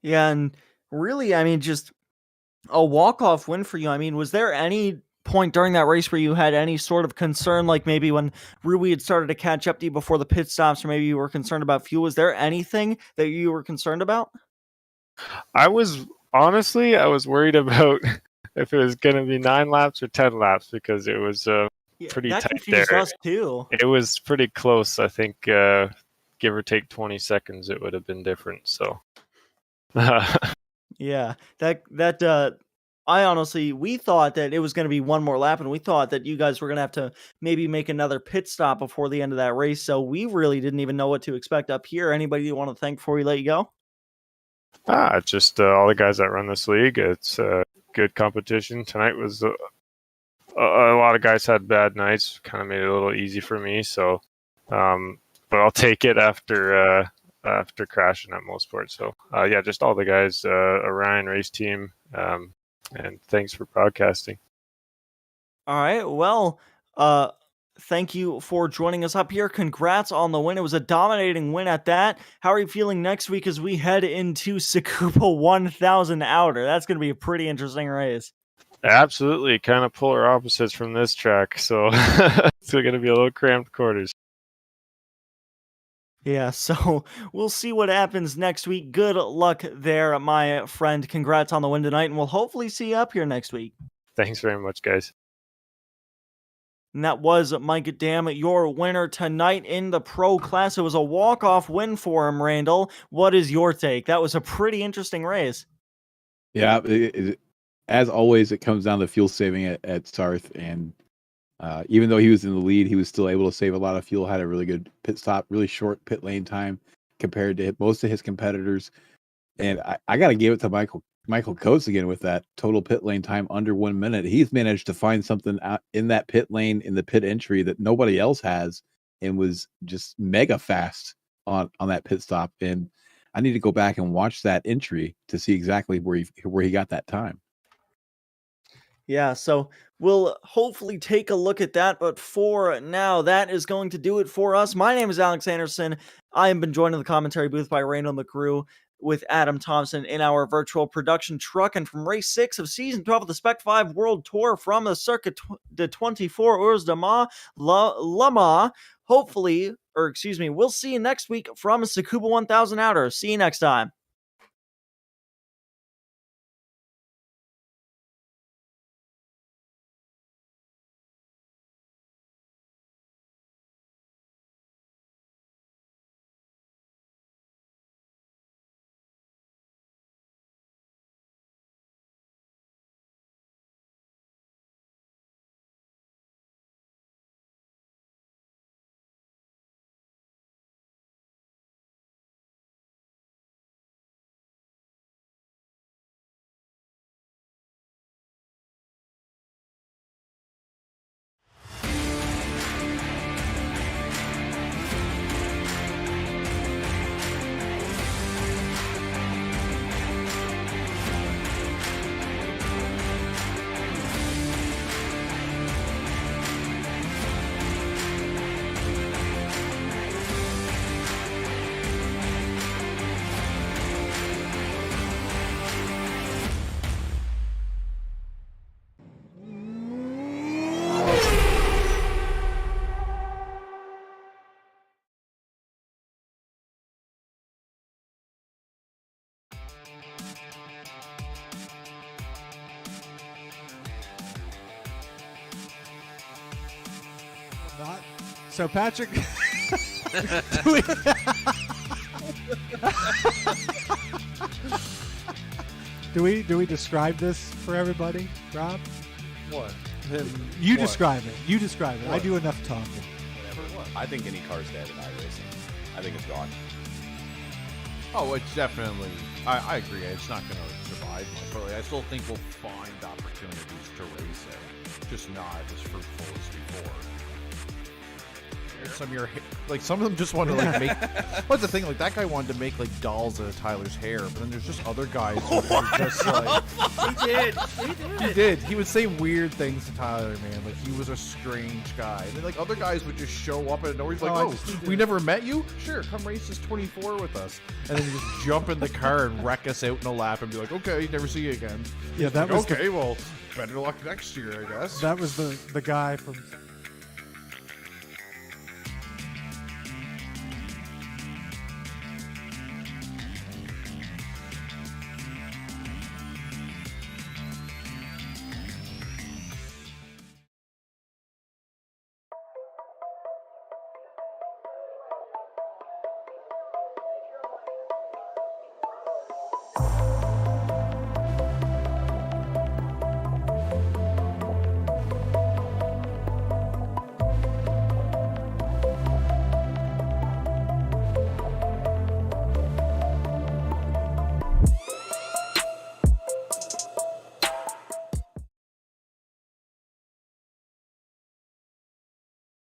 Yeah, and really, I mean, just a walk-off win for you. I mean, was there any point during that race where you had any sort of concern, like maybe when Rui had started to catch up to you before the pit stops, or maybe you were concerned about fuel? Was there anything that you were concerned about? I was worried about if it was going to be 9 laps or 10 laps because it was pretty that tight confused there. us too. It was pretty close. I think give or take 20 seconds, it would have been different. So Yeah, that I honestly, we thought that it was going to be one more lap, and we thought that you guys were going to have to maybe make another pit stop before the end of that race. So we really didn't even know what to expect up here. Anybody you want to thank before we let you go? just all the guys that run this league. It's good competition. Tonight was a lot of guys had bad nights, kind of made it a little easy for me. So, but I'll take it after crashing at Mosport. So yeah, just all the guys, Orion race team, and thanks for broadcasting. All right. Well, thank you for joining us up here. Congrats on the win. It was a dominating win at that. How are you feeling next week as we head into Tsukuba 1000 Outer? That's going to be a pretty interesting race. Absolutely, kind of polar opposites from this track, so it's going to be a little cramped quarters. Yeah, so we'll see what happens next week. Good luck there, my friend. Congrats on the win tonight, and we'll hopefully see you up here next week. Thanks very much, guys. And that was Mike Dam, your winner tonight in the pro class. It was a walk-off win for him, Randall. What is your take? That was a pretty interesting race. Yeah, as always, it comes down to fuel saving at Sarth, and even though he was in the lead, he was still able to save a lot of fuel, had a really good pit stop, really short pit lane time compared to most of his competitors. And I got to give it to Michael Coates again with that total pit lane time under 1 minute. He's managed to find something out in that pit lane, in the pit entry, that nobody else has, and was just mega fast on that pit stop. And I need to go back and watch that entry to see exactly where he got that time. Yeah, so we'll hopefully take a look at that, but for now, that is going to do it for us. My name is Alex Andersen. I have been joined in the commentary booth by Randall McGrew with Adam Thompson in our virtual production truck, and from race 6 of season 12 of the Spec-5 World Tour from the Circuit de 24 Heures de Le Mans, hopefully we'll see you next week from Tsukuba 1000 Outer. See you next time. Not. So Patrick, do we describe this for everybody, Rob? What? You describe it. You describe it. I What? do enough talking. I think any car's dead in iRacing. I think it's gone. Oh, it's definitely. I agree. It's not going to survive much, but I still think we'll find opportunities to race it, just not as fruitful as before. Some of them just want to like make. What's the thing? Like that guy wanted to make like dolls out of Tyler's hair, but then there's just other guys who are just like. He did. He would say weird things to Tyler, man. Like he was a strange guy. And then like other guys would just show up and he's like, Oh, I "Oh, just- we never met you? Sure, come race this 24 with us." And then you just jump in the car and wreck us out in a lap and be like, "Okay, never see you again." Yeah, that Like, was okay. Well, better luck next year, I guess. that was the guy from